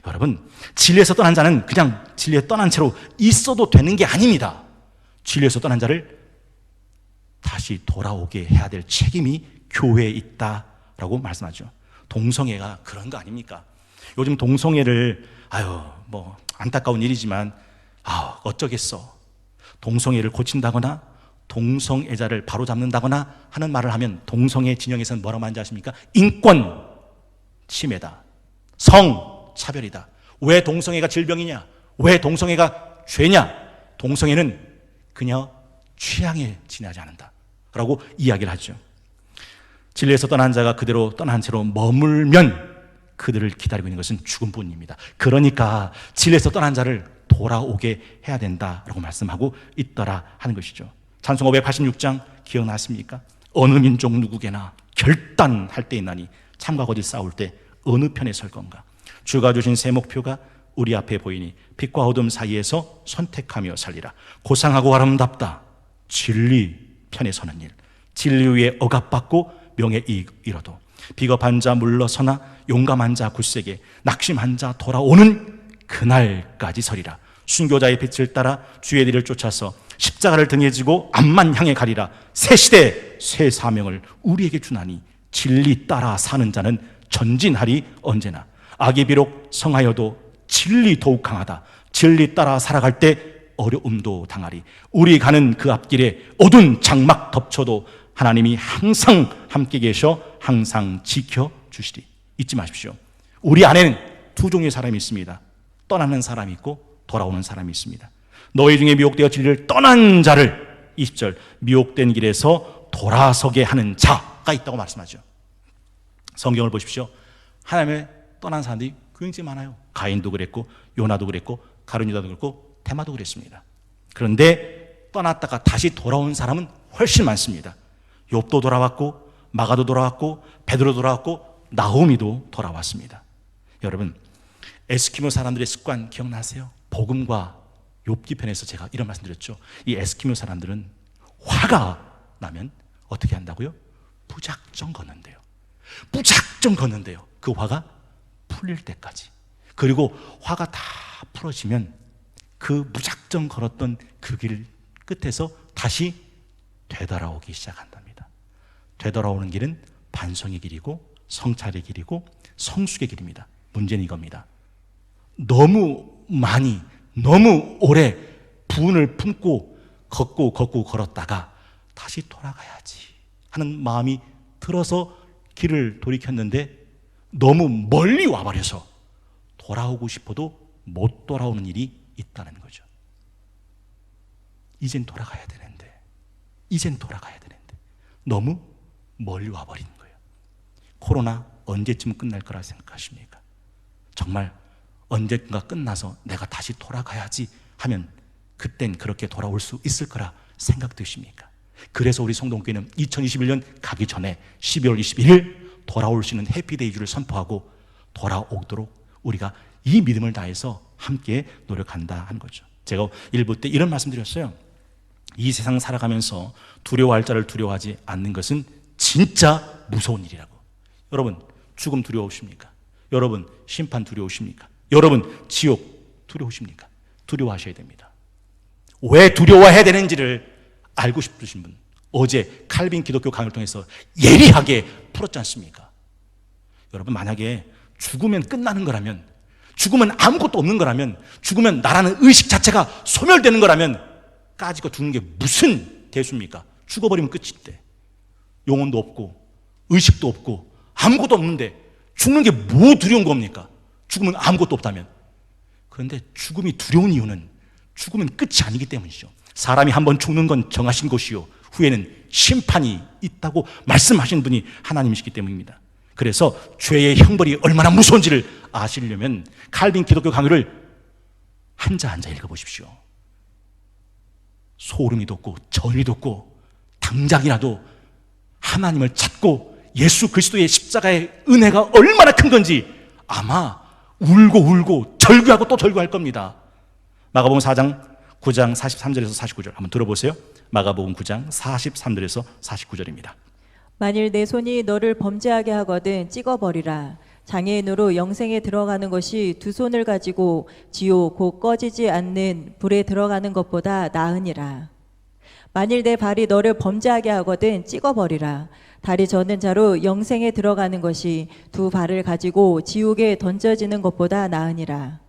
여러분 진리에서 떠난 자는 그냥 진리에 떠난 채로 있어도 되는 게 아닙니다. 진리에서 떠난 자를 다시 돌아오게 해야 될 책임이 교회에 있다라고 말씀하죠. 동성애가 그런 거 아닙니까? 요즘 동성애를 뭐 안타까운 일이지만 어쩌겠어. 동성애를 고친다거나 동성애자를 바로잡는다거나 하는 말을 하면 동성애 진영에서는 뭐라고 하는지 아십니까? 인권 침해다. 성 차별이다. 왜 동성애가 질병이냐? 왜 동성애가 죄냐? 동성애는 그냥 취향에 지나지 않는다 라고 이야기를 하죠. 진리에서 떠난 자가 그대로 떠난 채로 머물면 그들을 기다리고 있는 것은 죽음뿐입니다. 그러니까 진리에서 떠난 자를 돌아오게 해야 된다라고 말씀하고 있더라 하는 것이죠. 찬송 586장 기억나십니까? 어느 민족 누구게나 결단할 때 있나니 참과 거짓 싸울 때 어느 편에 설 건가? 주가 주신 새 목표가 우리 앞에 보이니 빛과 어둠 사이에서 선택하며 살리라. 고상하고 아름답다. 진리 편에 서는 일. 진리 위에 억압받고 명예 이익 잃어도 비겁한 자 물러서나 용감한 자 굳세게 낙심한 자 돌아오는 그날까지 서리라. 순교자의 빛을 따라 주의 뒤를 쫓아서 십자가를 등에 지고 앞만 향해 가리라. 새 시대 새 사명을 우리에게 주나니 진리 따라 사는 자는 전진하리 언제나. 악이 비록 성하여도 진리 더욱 강하다. 진리 따라 살아갈 때 어려움도 당하리. 우리 가는 그 앞길에 어두운 장막 덮쳐도 하나님이 항상 함께 계셔 항상 지켜주시리. 잊지 마십시오. 우리 안에는 두 종류의 사람이 있습니다. 떠나는 사람이 있고 돌아오는 사람이 있습니다. 너희 중에 미혹되어 진리를 떠난 자를 20절 미혹된 길에서 돌아서게 하는 자가 있다고 말씀하죠. 성경을 보십시오. 하나님의 떠난 사람들이 굉장히 많아요. 가인도 그랬고 요나도 그랬고 가룟유다도 그랬고 데마도 그랬습니다. 그런데 떠났다가 다시 돌아온 사람은 훨씬 많습니다. 욥도 돌아왔고 마가도 돌아왔고 베드로 돌아왔고 나오미도 돌아왔습니다. 여러분, 에스키모 사람들의 습관 기억나세요? 복음과 욥기 편에서 제가 이런 말씀 드렸죠. 이 에스키모 사람들은 화가 나면 어떻게 한다고요? 무작정 걷는데요. 무작정 걷는데요. 그 화가 풀릴 때까지. 그리고 화가 다 풀어지면 그 무작정 걸었던 그 길 끝에서 다시 되돌아오기 시작한답니다. 되돌아오는 길은 반성의 길이고 성찰의 길이고 성숙의 길입니다. 문제는 이겁니다. 너무 많이 너무 오래 부운을 품고 걷고 걸었다가 다시 돌아가야지 하는 마음이 들어서 길을 돌이켰는데 너무 멀리 와버려서 돌아오고 싶어도 못 돌아오는 일이 있다는 거죠. 이젠 돌아가야 되는데 너무 멀리 와버린 거예요. 코로나 언제쯤 끝날 거라 생각하십니까? 정말 언젠가 끝나서 내가 다시 돌아가야지 하면 그땐 그렇게 돌아올 수 있을 거라 생각되십니까? 그래서 우리 성동교회는 2021년 가기 전에 12월 21일 돌아올 수 있는 해피데이 주를 선포하고 돌아오도록 우리가 이 믿음을 다해서 함께 노력한다 하는 거죠. 제가 1부 때 이런 말씀 드렸어요. 이 세상 살아가면서 두려워할 자를 두려워하지 않는 것은 진짜 무서운 일이라고. 여러분, 죽음 두려우십니까? 여러분, 심판 두려우십니까? 여러분, 지옥 두려우십니까? 두려워하셔야 됩니다. 왜 두려워해야 되는지를 알고 싶으신 분, 어제 칼빈 기독교 강의를 통해서 예리하게 풀었지 않습니까? 여러분, 만약에 죽으면 끝나는 거라면, 죽으면 아무것도 없는 거라면, 죽으면 나라는 의식 자체가 소멸되는 거라면 까짓거 죽는 게 무슨 대수입니까? 죽어버리면 끝인데 영혼도 없고 의식도 없고 아무것도 없는데 죽는 게 뭐 두려운 겁니까? 죽으면 아무것도 없다면. 그런데 죽음이 두려운 이유는 죽으면 끝이 아니기 때문이죠. 사람이 한번 죽는 건 정하신 것이요 후에는 심판이 있다고 말씀하신 분이 하나님이시기 때문입니다. 그래서 죄의 형벌이 얼마나 무서운지를 아시려면 칼빈 기독교 강의를 한자 읽어보십시오. 소름이 돋고 전이 돋고 당장이라도 하나님을 찾고 예수 그리스도의 십자가의 은혜가 얼마나 큰 건지 아마 울고 절규하고 또 절규할 겁니다. 마가복음 4장 9장 43절에서 49절 한번 들어보세요. 마가복음 9장 43절에서 49절입니다. 만일 내 손이 너를 범죄하게 하거든 찍어버리라. 장애인으로 영생에 들어가는 것이 두 손을 가지고 지옥 곧 꺼지지 않는 불에 들어가는 것보다 나으니라. 만일 내 발이 너를 범죄하게 하거든 찍어버리라. 다리 저는 자로 영생에 들어가는 것이 두 발을 가지고 지옥에 던져지는 것보다 나으니라.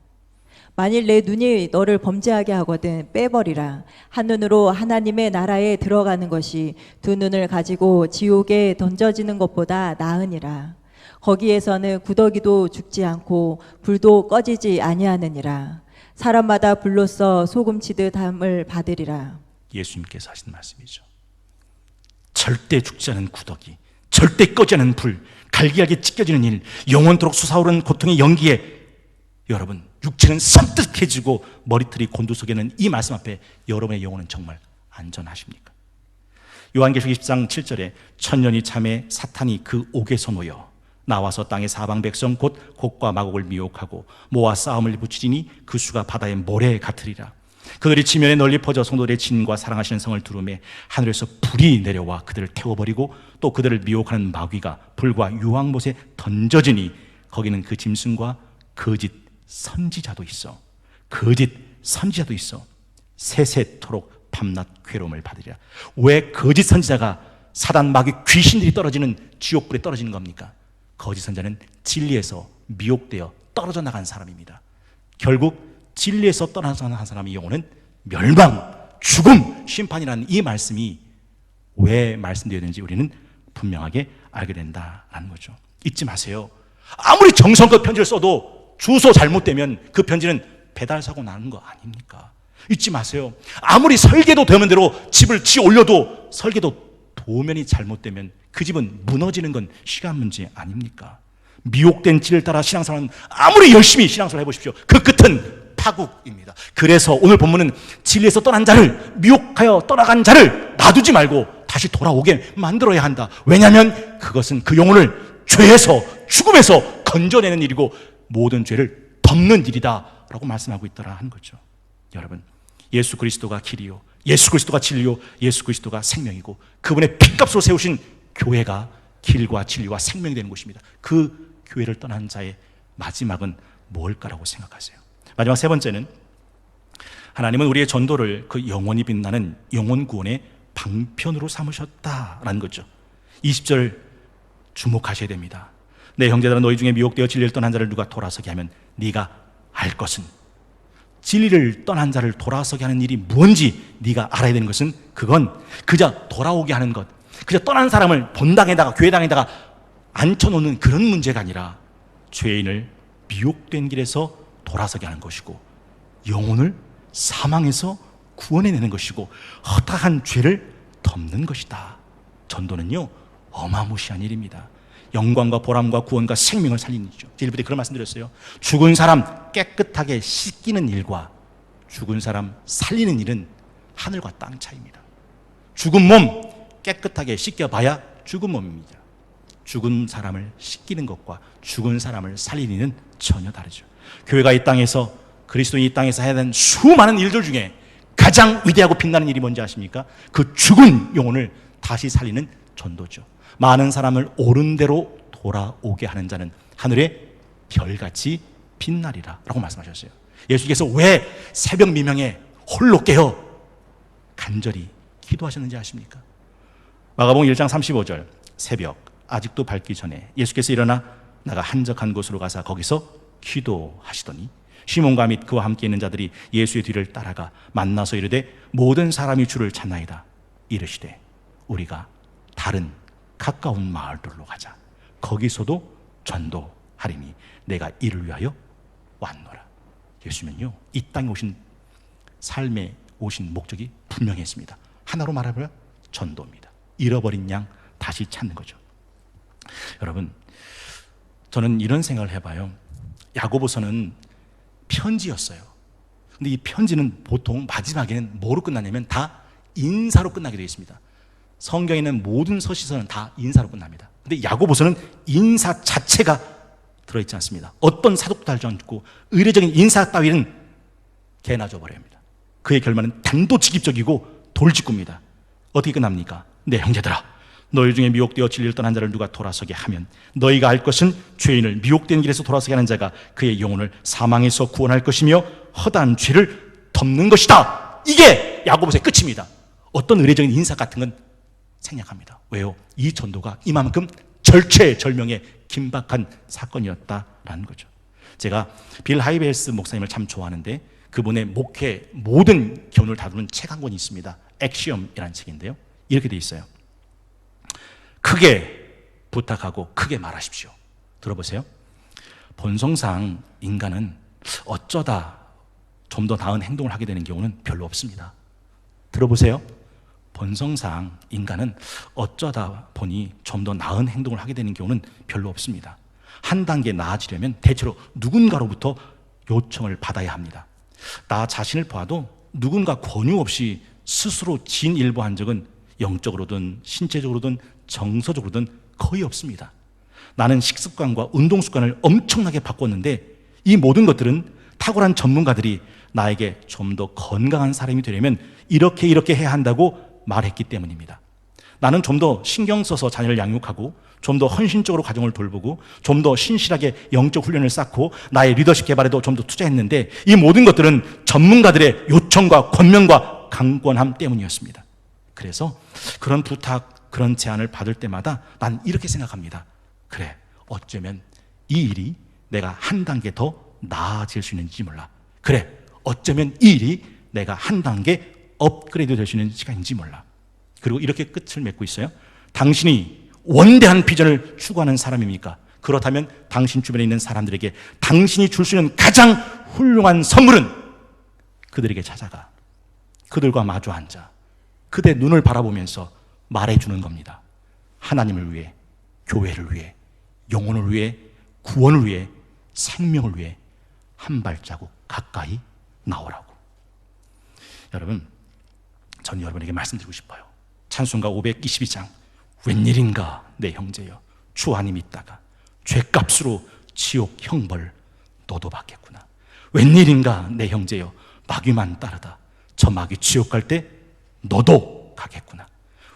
만일 내 눈이 너를 범죄하게 하거든 빼버리라. 한 눈으로 하나님의 나라에 들어가는 것이 두 눈을 가지고 지옥에 던져지는 것보다 나으니라. 거기에서는 구더기도 죽지 않고 불도 꺼지지 아니하느니라. 사람마다 불로써 소금치듯 함을 받으리라. 예수님께서 하신 말씀이죠. 절대 죽지 않은 구더기, 절대 꺼지 않은 불, 갈기갈기 찢겨지는 일, 영원토록 솟아오르는 고통의 연기에 여러분 육체는 섬뜩해지고 머리털이 곤두서게는 이 말씀 앞에 여러분의 영혼은 정말 안전하십니까? 요한계시록 20장 7절에 천년이 참에 사탄이 그 옥에서 놓여 나와서 땅의 사방 백성 곧 곡과 마곡을 미혹하고 모아 싸움을 붙이리니 그 수가 바다의 모래 같으리라. 그들이 지면에 널리 퍼져 성도들의 진과 사랑하시는 성을 두루매 하늘에서 불이 내려와 그들을 태워버리고 또 그들을 미혹하는 마귀가 불과 유황못에 던져지니 거기는 그 짐승과 거짓 선지자도 있어. 거짓 선지자도 있어. 세세토록 밤낮 괴로움을 받으리라. 왜 거짓 선지자가 사단 마귀 귀신들이 떨어지는 지옥불에 떨어지는 겁니까? 거짓 선지자는 진리에서 미혹되어 떨어져 나간 사람입니다. 결국 진리에서 떠나서 한 사람의 영혼은 멸망, 죽음, 심판이라는 이 말씀이 왜 말씀되었는지 우리는 분명하게 알게 된다는 거죠. 잊지 마세요. 아무리 정성껏 편지를 써도 주소 잘못되면 그 편지는 배달사고 나는 거 아닙니까? 잊지 마세요. 아무리 설계도 되는 대로 집을 지어 올려도 설계도 도면이 잘못되면 그 집은 무너지는 건 시간 문제 아닙니까? 미혹된 길을 따라 신앙생활은 아무리 열심히 신앙생활을 해보십시오. 그 끝은 파국입니다. 그래서 오늘 본문은 진리에서 떠난 자를, 미혹하여 떠나간 자를 놔두지 말고 다시 돌아오게 만들어야 한다. 왜냐하면 그것은 그 영혼을 죄에서, 죽음에서 건져내는 일이고 모든 죄를 덮는 일이다 라고 말씀하고 있더라 하는 거죠. 여러분, 예수 그리스도가 길이요, 예수 그리스도가 진리요, 예수 그리스도가 생명이고 그분의 핏값으로 세우신 교회가 길과 진리와 생명이 되는 곳입니다. 그 교회를 떠난 자의 마지막은 뭘까라고 생각하세요? 마지막 세 번째는 하나님은 우리의 전도를 그 영원히 빛나는 영혼 구원의 방편으로 삼으셨다라는 거죠. 20절 주목하셔야 됩니다. 내 형제들아 너희 중에 미혹되어 진리를 떠난 자를 누가 돌아서게 하면 네가 알 것은, 진리를 떠난 자를 돌아서게 하는 일이 뭔지 네가 알아야 되는 것은 그건 그저 돌아오게 하는 것, 그저 떠난 사람을 본당에다가 교회당에다가 앉혀놓는 그런 문제가 아니라 죄인을 미혹된 길에서 돌아서게 하는 것이고 영혼을 사망에서 구원해내는 것이고 허다한 죄를 덮는 것이다. 전도는요 어마무시한 일입니다. 영광과 보람과 구원과 생명을 살리는 일이죠. 제일 부터 그런 말씀 드렸어요. 죽은 사람 깨끗하게 씻기는 일과 죽은 사람 살리는 일은 하늘과 땅 차이입니다. 죽은 몸 깨끗하게 씻겨봐야 죽은 몸입니다. 죽은 사람을 씻기는 것과 죽은 사람을 살리는 일은 전혀 다르죠. 교회가 이 땅에서, 그리스도인이 이 땅에서 해야 되는 수많은 일들 중에 가장 위대하고 빛나는 일이 뭔지 아십니까? 그 죽은 영혼을 다시 살리는 전도죠. 많은 사람을 옳은 대로 돌아오게 하는 자는 하늘의 별같이 빛나리라 라고 말씀하셨어요. 예수께서 왜 새벽 미명에 홀로 깨어 간절히 기도하셨는지 아십니까? 마가복음 1장 35절, 새벽 아직도 밝기 전에 예수께서 일어나 나가 한적한 곳으로 가서 거기서 기도하시더니 시몬과 및 그와 함께 있는 자들이 예수의 뒤를 따라가 만나서 이르되 모든 사람이 주를 찾나이다. 이르시되 우리가 다른 가까운 마을들로 가자. 거기서도 전도하리니 내가 이를 위하여 왔노라. 예수님은요 이 땅에 오신, 삶에 오신 목적이 분명했습니다. 하나로 말하면 전도입니다. 잃어버린 양 다시 찾는 거죠. 여러분, 저는 이런 생각을 해봐요. 야고보서는 편지였어요. 근데 이 편지는 보통 마지막에는 뭐로 끝나냐면 다 인사로 끝나게 되어 있습니다. 성경에는 모든 서시서는 다 인사로 끝납니다. 근데 야고보서는 인사 자체가 들어있지 않습니다. 어떤 사독도 달지 않고 의례적인 인사 따위는 개나 줘버립니다. 그의 결말은 단도직입적이고 돌직구입니다. 어떻게 끝납니까? 내 형제들아, 너희 중에 미혹되어 진리를 떠난 자를 누가 돌아서게 하면 너희가 알 것은 죄인을 미혹된 길에서 돌아서게 하는 자가 그의 영혼을 사망에서 구원할 것이며 허다한 죄를 덮는 것이다. 이게 야고보서의 끝입니다. 어떤 의례적인 인사 같은 건 생략합니다. 왜요? 이 전도가 이만큼 절체절명의 긴박한 사건이었다라는 거죠. 제가 빌 하이베스 목사님을 참 좋아하는데 그분의 목회 모든 견을 다루는 책 한 권이 있습니다. 엑시엄이라는 책인데요. 이렇게 돼 있어요. 크게 부탁하고 크게 말하십시오. 들어보세요. 본성상 인간은 어쩌다 좀 더 나은 행동을 하게 되는 경우는 별로 없습니다. 들어보세요. 본성상 인간은 어쩌다 보니 좀 더 나은 행동을 하게 되는 경우는 별로 없습니다. 한 단계 나아지려면 대체로 누군가로부터 요청을 받아야 합니다. 나 자신을 보아도 누군가 권유 없이 스스로 진일보한 적은 영적으로든 신체적으로든 정서적으로든 거의 없습니다. 나는 식습관과 운동 습관을 엄청나게 바꿨는데 이 모든 것들은 탁월한 전문가들이 나에게 좀 더 건강한 사람이 되려면 이렇게 해야 한다고 말했기 때문입니다. 나는 좀 더 신경 써서 자녀를 양육하고 좀 더 헌신적으로 가정을 돌보고 좀 더 신실하게 영적 훈련을 쌓고 나의 리더십 개발에도 좀 더 투자했는데 이 모든 것들은 전문가들의 요청과 권면과 강권함 때문이었습니다. 그래서 그런 부탁, 그런 제안을 받을 때마다 난 이렇게 생각합니다. 그래, 어쩌면 이 일이 내가 한 단계 더 나아질 수 있는지 몰라. 그래, 어쩌면 이 일이 내가 한 단계 업그레이드 될 수 있는 시간인지 몰라. 그리고 이렇게 끝을 맺고 있어요. 당신이 원대한 비전을 추구하는 사람입니까? 그렇다면 당신 주변에 있는 사람들에게 당신이 줄 수 있는 가장 훌륭한 선물은 그들에게 찾아가 그들과 마주 앉아 그대 눈을 바라보면서 말해주는 겁니다. 하나님을 위해, 교회를 위해, 영혼을 위해, 구원을 위해, 생명을 위해 한 발자국 가까이 나오라고. 여러분, 전 여러분에게 말씀드리고 싶어요. 찬송가 522장 웬일인가 내 형제여 주 안이 믿다가 죄값으로 지옥 형벌 너도 받겠구나. 웬일인가 내 형제여 마귀만 따르다 저 마귀 지옥 갈 때 너도 가겠구나.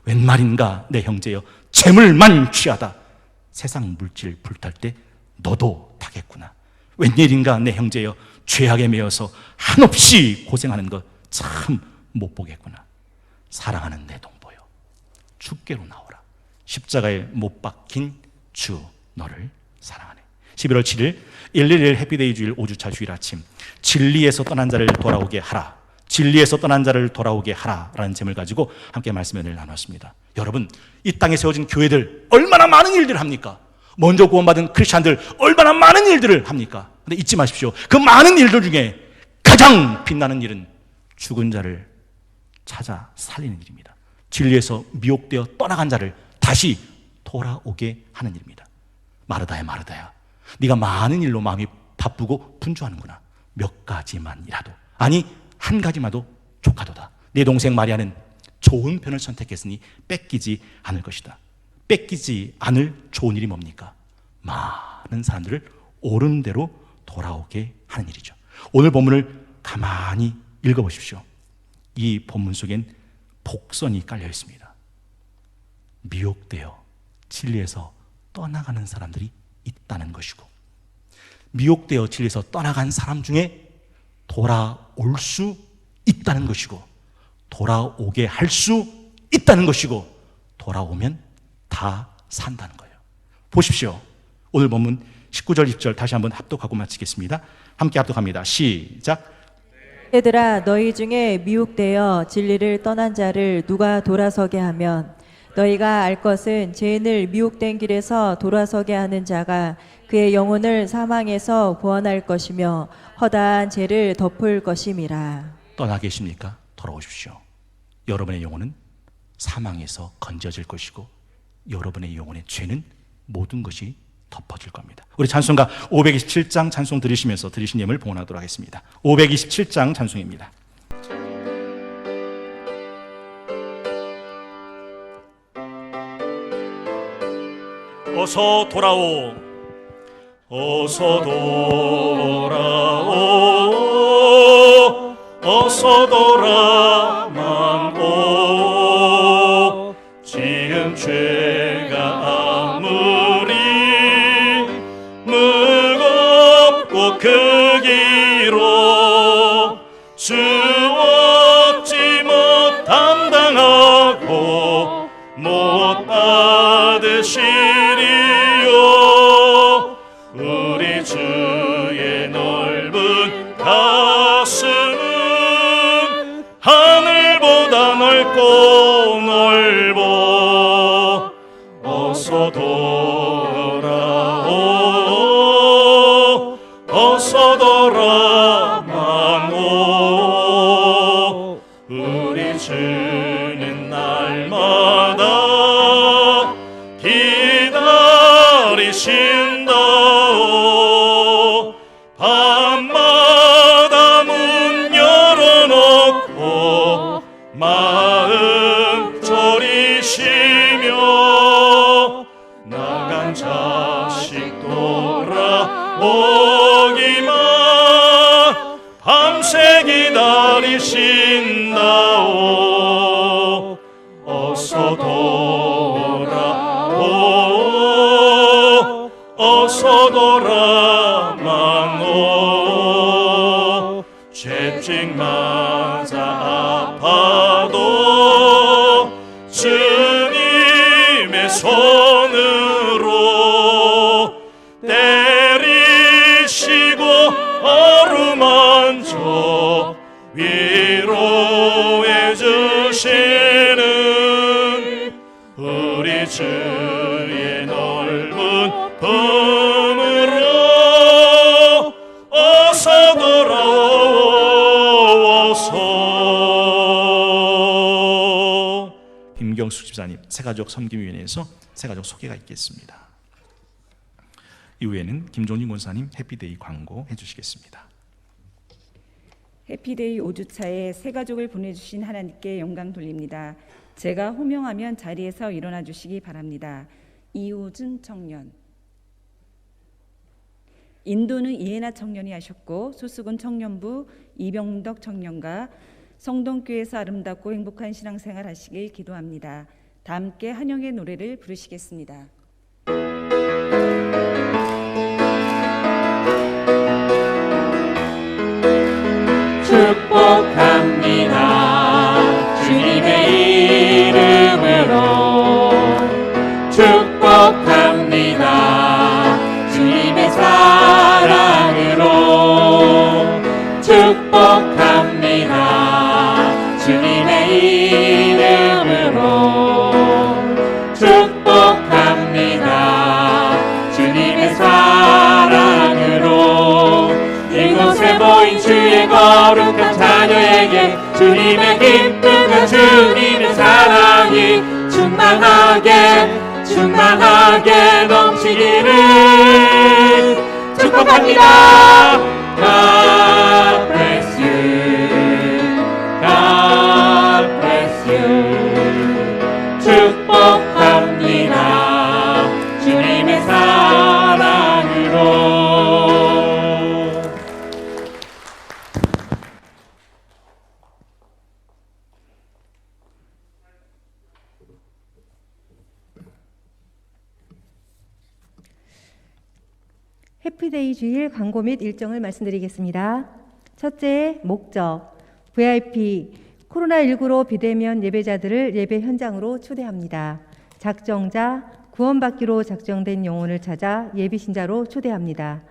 웬 말인가 내 형제여 재물만 취하다 세상 물질 불탈 때 너도 타겠구나. 웬일인가 내 형제여 죄악에 매여서 한없이 고생하는 것 참 못 보겠구나. 사랑하는 내 동보여 주께로 나오라. 십자가에 못 박힌 주 너를 사랑하네. 11월 7일 111 해피데이 주일 5주차 주일 아침 진리에서 떠난 자를 돌아오게 하라. 진리에서 떠난 자를 돌아오게 하라라는 제목을 가지고 함께 말씀을 나눴습니다. 여러분, 이 땅에 세워진 교회들 얼마나 많은 일들을 합니까? 먼저 구원받은 크리스찬들 얼마나 많은 일들을 합니까? 근데 잊지 마십시오. 그 많은 일들 중에 가장 빛나는 일은 죽은 자를 찾아 살리는 일입니다. 진리에서 미혹되어 떠나간 자를 다시 돌아오게 하는 일입니다. 마르다야 마르다야, 네가 많은 일로 마음이 바쁘고 분주하는구나. 몇 가지만이라도, 아니 한 가지만도 족하도다. 내 동생 마리아는 좋은 편을 선택했으니 뺏기지 않을 것이다. 뺏기지 않을 좋은 일이 뭡니까? 많은 사람들을 옳은 대로 돌아오게 하는 일이죠. 오늘 본문을 가만히 읽어보십시오. 이 본문 속엔 복선이 깔려 있습니다. 미혹되어 진리에서 떠나가는 사람들이 있다는 것이고, 미혹되어 진리에서 떠나간 사람 중에 돌아올 수 있다는 것이고, 돌아오게 할 수 있다는 것이고, 돌아오면 다 산다는 거예요. 보십시오. 오늘 본문 19절 20절 다시 한번 합독하고 마치겠습니다. 함께 합독합니다. 시작. 얘들아, 너희 중에 미혹되어 진리를 떠난 자를 누가 돌아서게 하면 너희가 알 것은 죄인을 미혹된 길에서 돌아서게 하는 자가 그의 영혼을 사망에서 구원할 것이며 허다한 죄를 덮을 것임이라. 떠나 계십니까? 돌아오십시오. 여러분의 영혼은 사망에서 건져질 것이고 여러분의 영혼의 죄는 모든 것이 덮어질 겁니다. 우리 찬송가 527장 찬송 들으시면서 들으신 예물 봉헌하도록 하겠습니다. 527장 찬송입니다. 어서 돌아오, 어서 돌아오, 어서 돌아만오. 지은 죄가 아무리 무겁고 크기로 주 얻지 못 감당하고 못 받으시리요. 우리 주의 넓은 가슴은 하늘보다 넓고 넓어. 어서 돌아오, 어서 돌아만오. 우리 주 주시옵나이다오. 밤마다 문 열어놓고 마음 졸이시며 나간 자식 돌아오기만 밤새 기다리신다오. 어서 돌아오. 어서 돌아만오. 죄짓 맞아 아파도 주님의 손으로 때리시고 어루만져 위로해 주시는 우리 주의 넓은 품으로 어서 돌아오소서. 김경숙 집사님 새가족 섬김위원회에서 새가족 소개가 있겠습니다. 이후에는 김종진 권사님 해피데이 광고 해주시겠습니다. 해피데이 5주차에 새 가족을 보내주신 하나님께 영광 돌립니다. 제가 호명하면 자리에서 일어나 주시기 바랍니다. 이호준 청년. 인도는 이해나 청년이 하셨고 소수군 청년부 이병덕 청년과 성동교회에서 아름답고 행복한 신앙생활 하시길 기도합니다. 다 함께 한영의 노래를 부르시겠습니다. 축복합니다. 주님의 이름으로 축복합니다. 주님의 사랑으로 축복합니다. 주님의 이름으로 축복합니다. 주님의 사랑으로 이곳에 모인 주의 거룩한 자녀에게 주님의 기쁨과 주님의 사랑이 충만하게 넘치기를 축복합니다. God bless you. God bless you. 축복합니다. 주님의 사랑으로. 해피데이 주일 광고 및 일정을 말씀드리겠습니다. 첫째, 목적. VIP, 코로나19로 비대면 예배자들을 예배 현장으로 초대합니다. 작정자, 구원받기로 작정된 영혼을 찾아 예비신자로 초대합니다.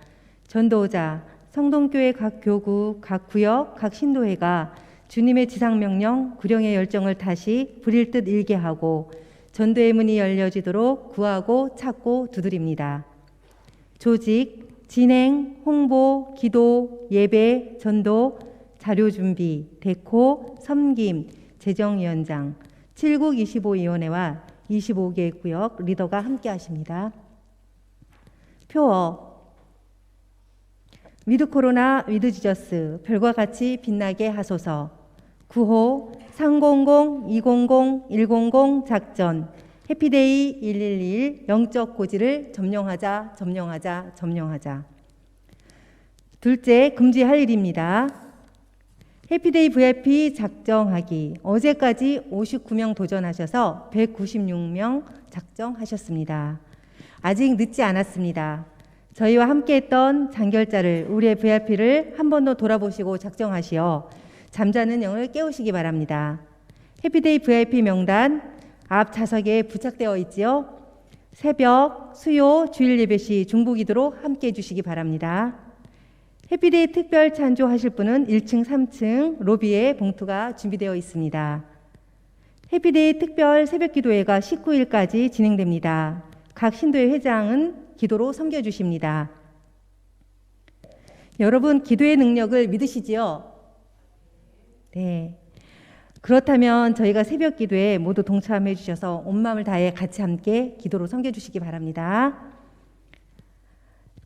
전도자, 성동교회 각 교구, 각 구역, 각 신도회가 주님의 지상명령, 구령의 열정을 다시 부릴 듯 일게 하고 전도의 문이 열려지도록 구하고 찾고 두드립니다. 조직, 진행, 홍보, 기도, 예배, 전도, 자료 준비, 데코, 섬김, 재정위원장, 7국 25위원회와 25개 구역 리더가 함께 하십니다. 표어, 위드 코로나, 위드 지저스, 별과 같이 빛나게 하소서. 구호, 300, 200, 100 작전, 해피데이 111 영적 고지를 점령하자. 둘째, 금지할 일입니다. 해피데이 VIP 작정하기. 어제까지 59명 도전하셔서 196명 작정하셨습니다. 아직 늦지 않았습니다. 저희와 함께했던 장결자를, 우리의 VIP를 한 번 더 돌아보시고 작정하시어 잠자는 영을 깨우시기 바랍니다. 해피데이 VIP 명단 앞 좌석에 부착되어 있지요. 새벽, 수요, 주일 예배 시 중보기도로 함께 해주시기 바랍니다. 해피데이 특별 찬조하실 분은 1층, 3층 로비에 봉투가 준비되어 있습니다. 해피데이 특별 새벽기도회가 19일까지 진행됩니다. 각 신도의 회장은 기도로 섬겨주십니다. 여러분, 기도의 능력을 믿으시지요? 네. 그렇다면 저희가 새벽 기도에 모두 동참해 주셔서 온 마음을 다해 같이 함께 기도로 섬겨주시기 바랍니다.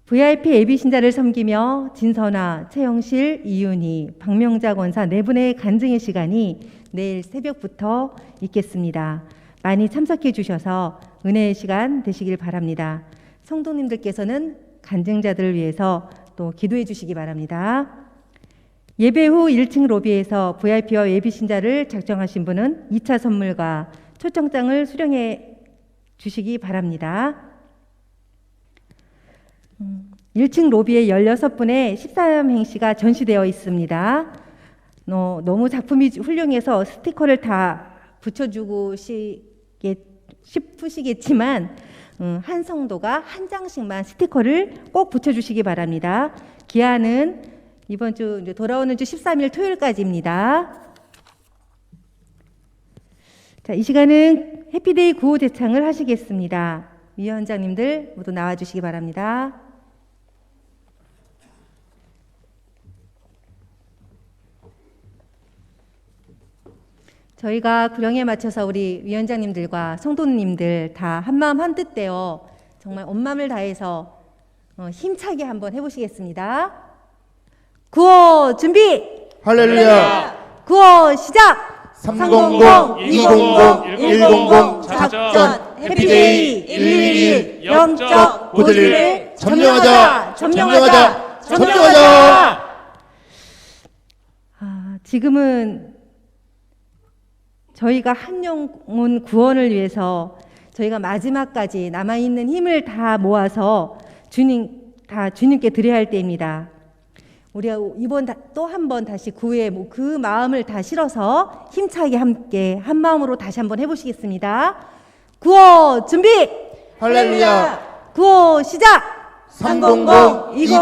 VIP 예비 신자를 섬기며 진선아, 최영실, 이윤희, 박명자 권사 네 분의 간증의 시간이 내일 새벽부터 있겠습니다. 많이 참석해 주셔서 은혜의 시간 되시길 바랍니다. 성도님들께서는 간증자들을 위해서 또 기도해 주시기 바랍니다. 예배 후 1층 로비에서 VIP와 예비 신자를 작정하신 분은 2차 선물과 초청장을 수령해 주시기 바랍니다. 1층 로비에 16분의 13행시가 전시되어 있습니다. 너무 작품이 훌륭해서 스티커를 다 붙여주고 싶으시겠지만 한 성도가 한 장씩만 스티커를 꼭 붙여주시기 바랍니다. 기한은 이번 주 돌아오는 주 13일 토요일까지입니다. 자, 이 시간은 해피데이 구호 제창을 하시겠습니다. 위원장님들 모두 나와주시기 바랍니다. 저희가 구령에 맞춰서 우리 위원장님들과 성도님들 다 한마음 한뜻 되어 정말 온 마음을 다해서 힘차게 한번 해보시겠습니다. 구호 준비! 할렐루야. 구호 시작! 300, 200, 100 작전 해피데이 111 영적 고지를 점령하자. 지금은 저희가 한 영혼 구원을 위해서 저희가 마지막까지 남아있는 힘을 다 모아서 주님께 드려야 할 때입니다. 우리가 이번 또 한 번 다시 구의 그 마음을 다 실어서 힘차게 함께 한 마음으로 다시 한번 해보시겠습니다. 구호 준비! 할렐루야. 구호 시작! 300, 200,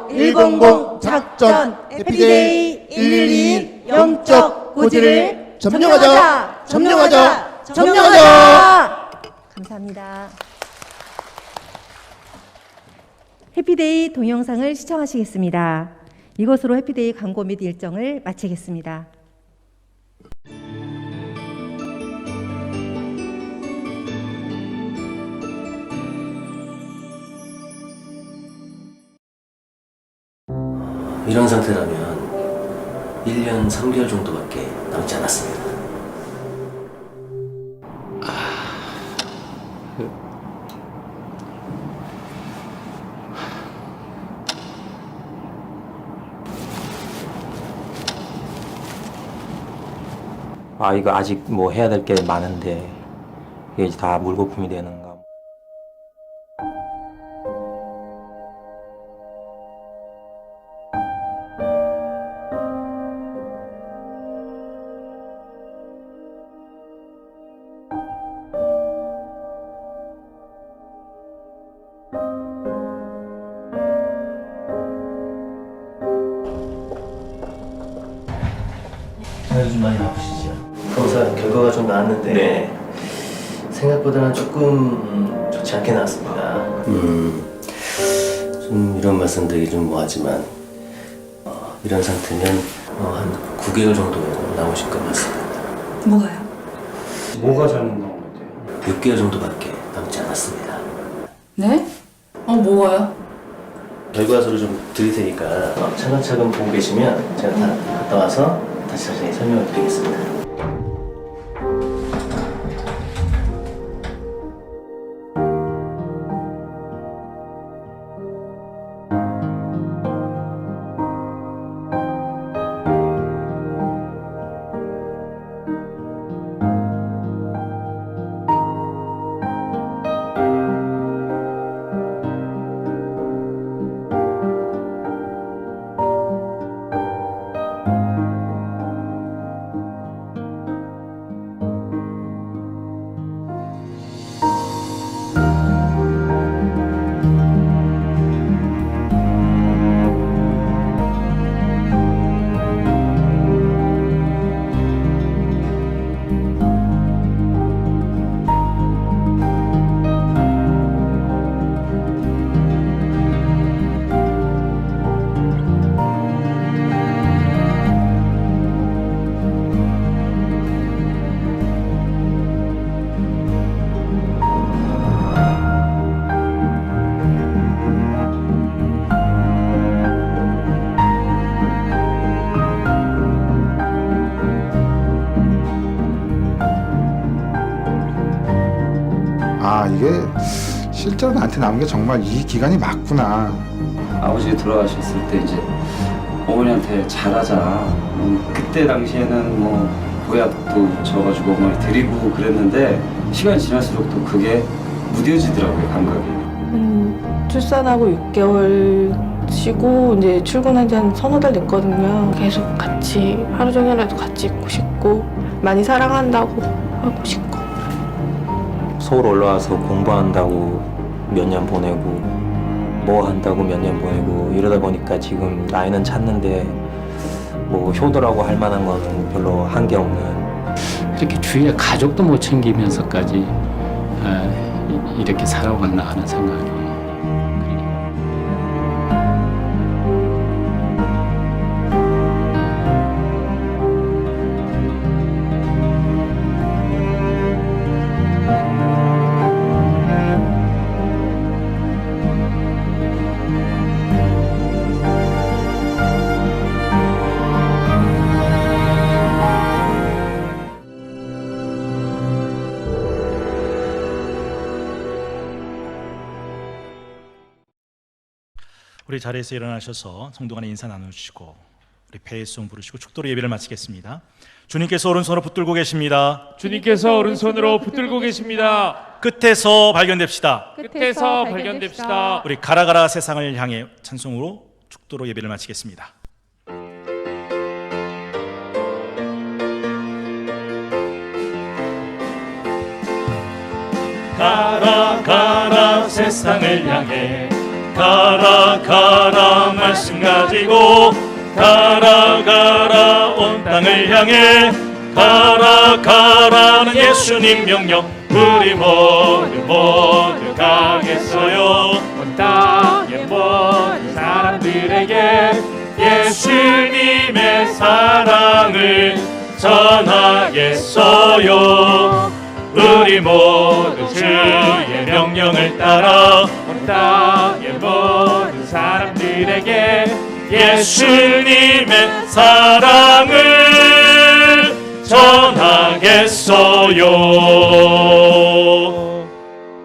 100 작전 해피데이 111 영적 고지를 점령하자. 감사합니다. 해피데이 동영상을 시청하시겠습니다. 이것으로 해피데이 광고 및 일정을 마치겠습니다. 이런 상태라면 1년 3개월 정도밖에 남지 않았습니다. 이거 아직 뭐 해야 될 게 많은데 이게 이제 다 물거품이 되는가. 요즘 많이 아프시죠? 검사 결과가 좀 나왔는데 생각보다는 조금 좋지 않게 나왔습니다. 좀 이런 말씀드리기 좀 뭐하지만 이런 상태면 한 9개월 정도 나오실 것 같습니다. 뭐가요? 뭐가 잘못 나온 건데요? 6개월 정도밖에 남지 않았습니다. 네? 뭐가요? 결과서를 좀 드릴 테니까 차근차근 보고 계시면 제가 다 갔다 와서 다시 자세히 설명을 드리겠습니다. 실제로 나한테 남은 게 정말 이 기간이 맞구나. 아버지 돌아가셨을 때 이제 어머니한테 잘하자. 그때 당시에는 뭐 보약도 줘가지고 어머니 드리고 그랬는데 시간이 지날수록 또 그게 무뎌지더라고요, 감각이. 출산하고 6개월 쉬고 이제 출근한 지 한 서너 달 됐거든요. 계속 같이 하루 종일이라도 같이 있고 싶고 많이 사랑한다고 하고 싶고. 서울 올라와서 공부한다고 몇 년 보내고 뭐 한다고 몇 년 보내고 이러다 보니까 지금 나이는 찼는데 뭐 효도라고 할 만한 건 별로 한 게 없는. 이렇게 주위에 가족도 못 챙기면서까지 이렇게 살아왔나 하는 생각이. 우리 자리에서 일어나셔서 성도 간에 인사 나누시고 우리 배송 부르시고 축도로 예배를 마치겠습니다. 주님께서 오른손으로 붙들고 계십니다. 주님께서 오른손으로 붙들고 계십니다. 끝에서 발견됩시다. 끝에서 발견됩시다. 우리 가라가라 세상을 향해 찬송으로 축도로 예배를 마치겠습니다. 가라 가라 세상을 향해 가라 가라 말씀 가지고 가라 가라 온 땅을 향해 가라 가라는 예수님 명령 우리 모두 가겠어요. 온 땅의 모든 사람들에게 예수님의 사랑을 전하겠어요. 우리 모두 주의 명령을 따라 온 땅의 모든 사람들에게 예수님의 사랑을 전하겠어요.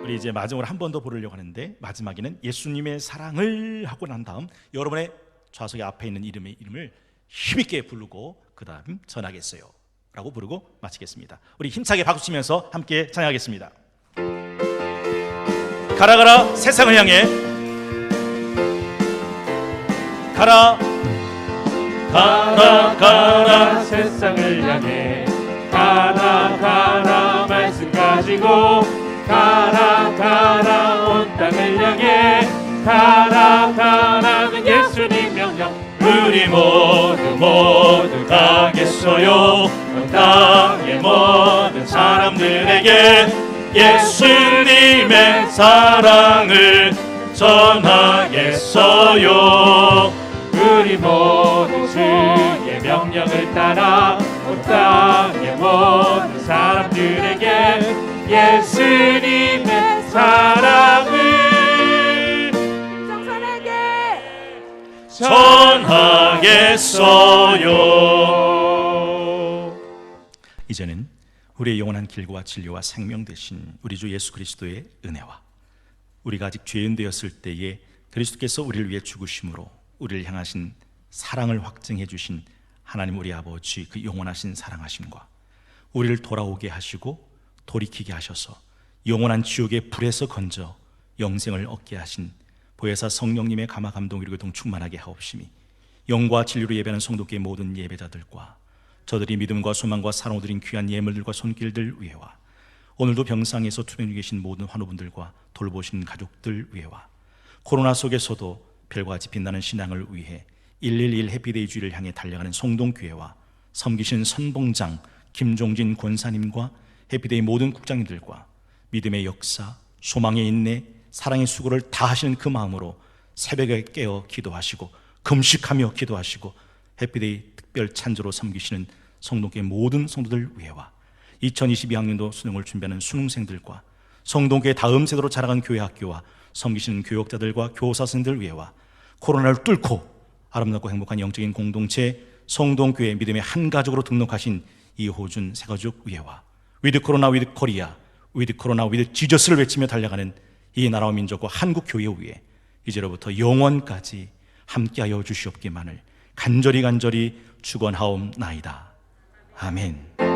우리 이제 마지막으로 한 번 더 부르려고 하는데 마지막에는 예수님의 사랑을 하고 난 다음 여러분의 좌석에 앞에 있는 이름을 힘있게 부르고 그 다음 전하겠어요 라고 부르고 마치겠습니다. 우리 힘차게 박수치면서 함께 찬양하겠습니다. 가라 가라 세상을 향해 가라 가라 가라 세상을 향해 가라 가라 말씀 가지고 가라 가라 온 땅을 향해 가라 가라는 예수님 명령 우리 모두 가겠어요. 온 땅의 모든 사람들에게 예수님의 사랑을 전하겠어요. 우리 모두 주의 명령을 따라 온 땅의 모든 사람들에게 예수님의 사랑을 전하겠어요. 이제는 우리의 영원한 길과 진리와 생명 되신 우리 주 예수 그리스도의 은혜와 우리가 아직 죄인 되었을 때에 그리스도께서 우리를 위해 죽으심으로 우리를 향하신 사랑을 확증해 주신 하나님 우리 아버지 그 영원하신 사랑하심과 우리를 돌아오게 하시고 돌이키게 하셔서 영원한 지옥의 불에서 건져 영생을 얻게 하신 보혜사 성령님의 감화 감동 그리고 동 충만하게 하옵시니 영과 진리로 예배하는 성도교의 모든 예배자들과 저들이 믿음과 소망과 사랑으로 드린 귀한 예물들과 손길들 위에와 오늘도 병상에서 투병 중에 계신 모든 환우분들과 돌보신 가족들 위에와 코로나 속에서도 별과 같이 빛나는 신앙을 위해 111 해피데이 주의를 향해 달려가는 성동교회와 섬기신 선봉장 김종진 권사님과 해피데이 모든 국장님들과 믿음의 역사, 소망의 인내, 사랑의 수고를 다 하시는 그 마음으로 새벽에 깨어 기도하시고 금식하며 기도하시고 해피데이 특별 찬조로 섬기시는 성동교회 모든 성도들 위해와 2022학년도 수능을 준비하는 수능생들과 성동교회 다음 세대로 자라간 교회 학교와 섬기시는 교육자들과 교사 선생님들 위해와 코로나를 뚫고 아름답고 행복한 영적인 공동체 성동교회 믿음의 한 가족으로 등록하신 이호준 새가족 위해와 위드 코로나 위드 코리아 위드 코로나 위드 지저스를 외치며 달려가는 이 나라와 민족과 한국 교회 위에 이제로부터 영원까지 함께하여 주시옵기만을 간절히 축원하옵나이다. 아멘.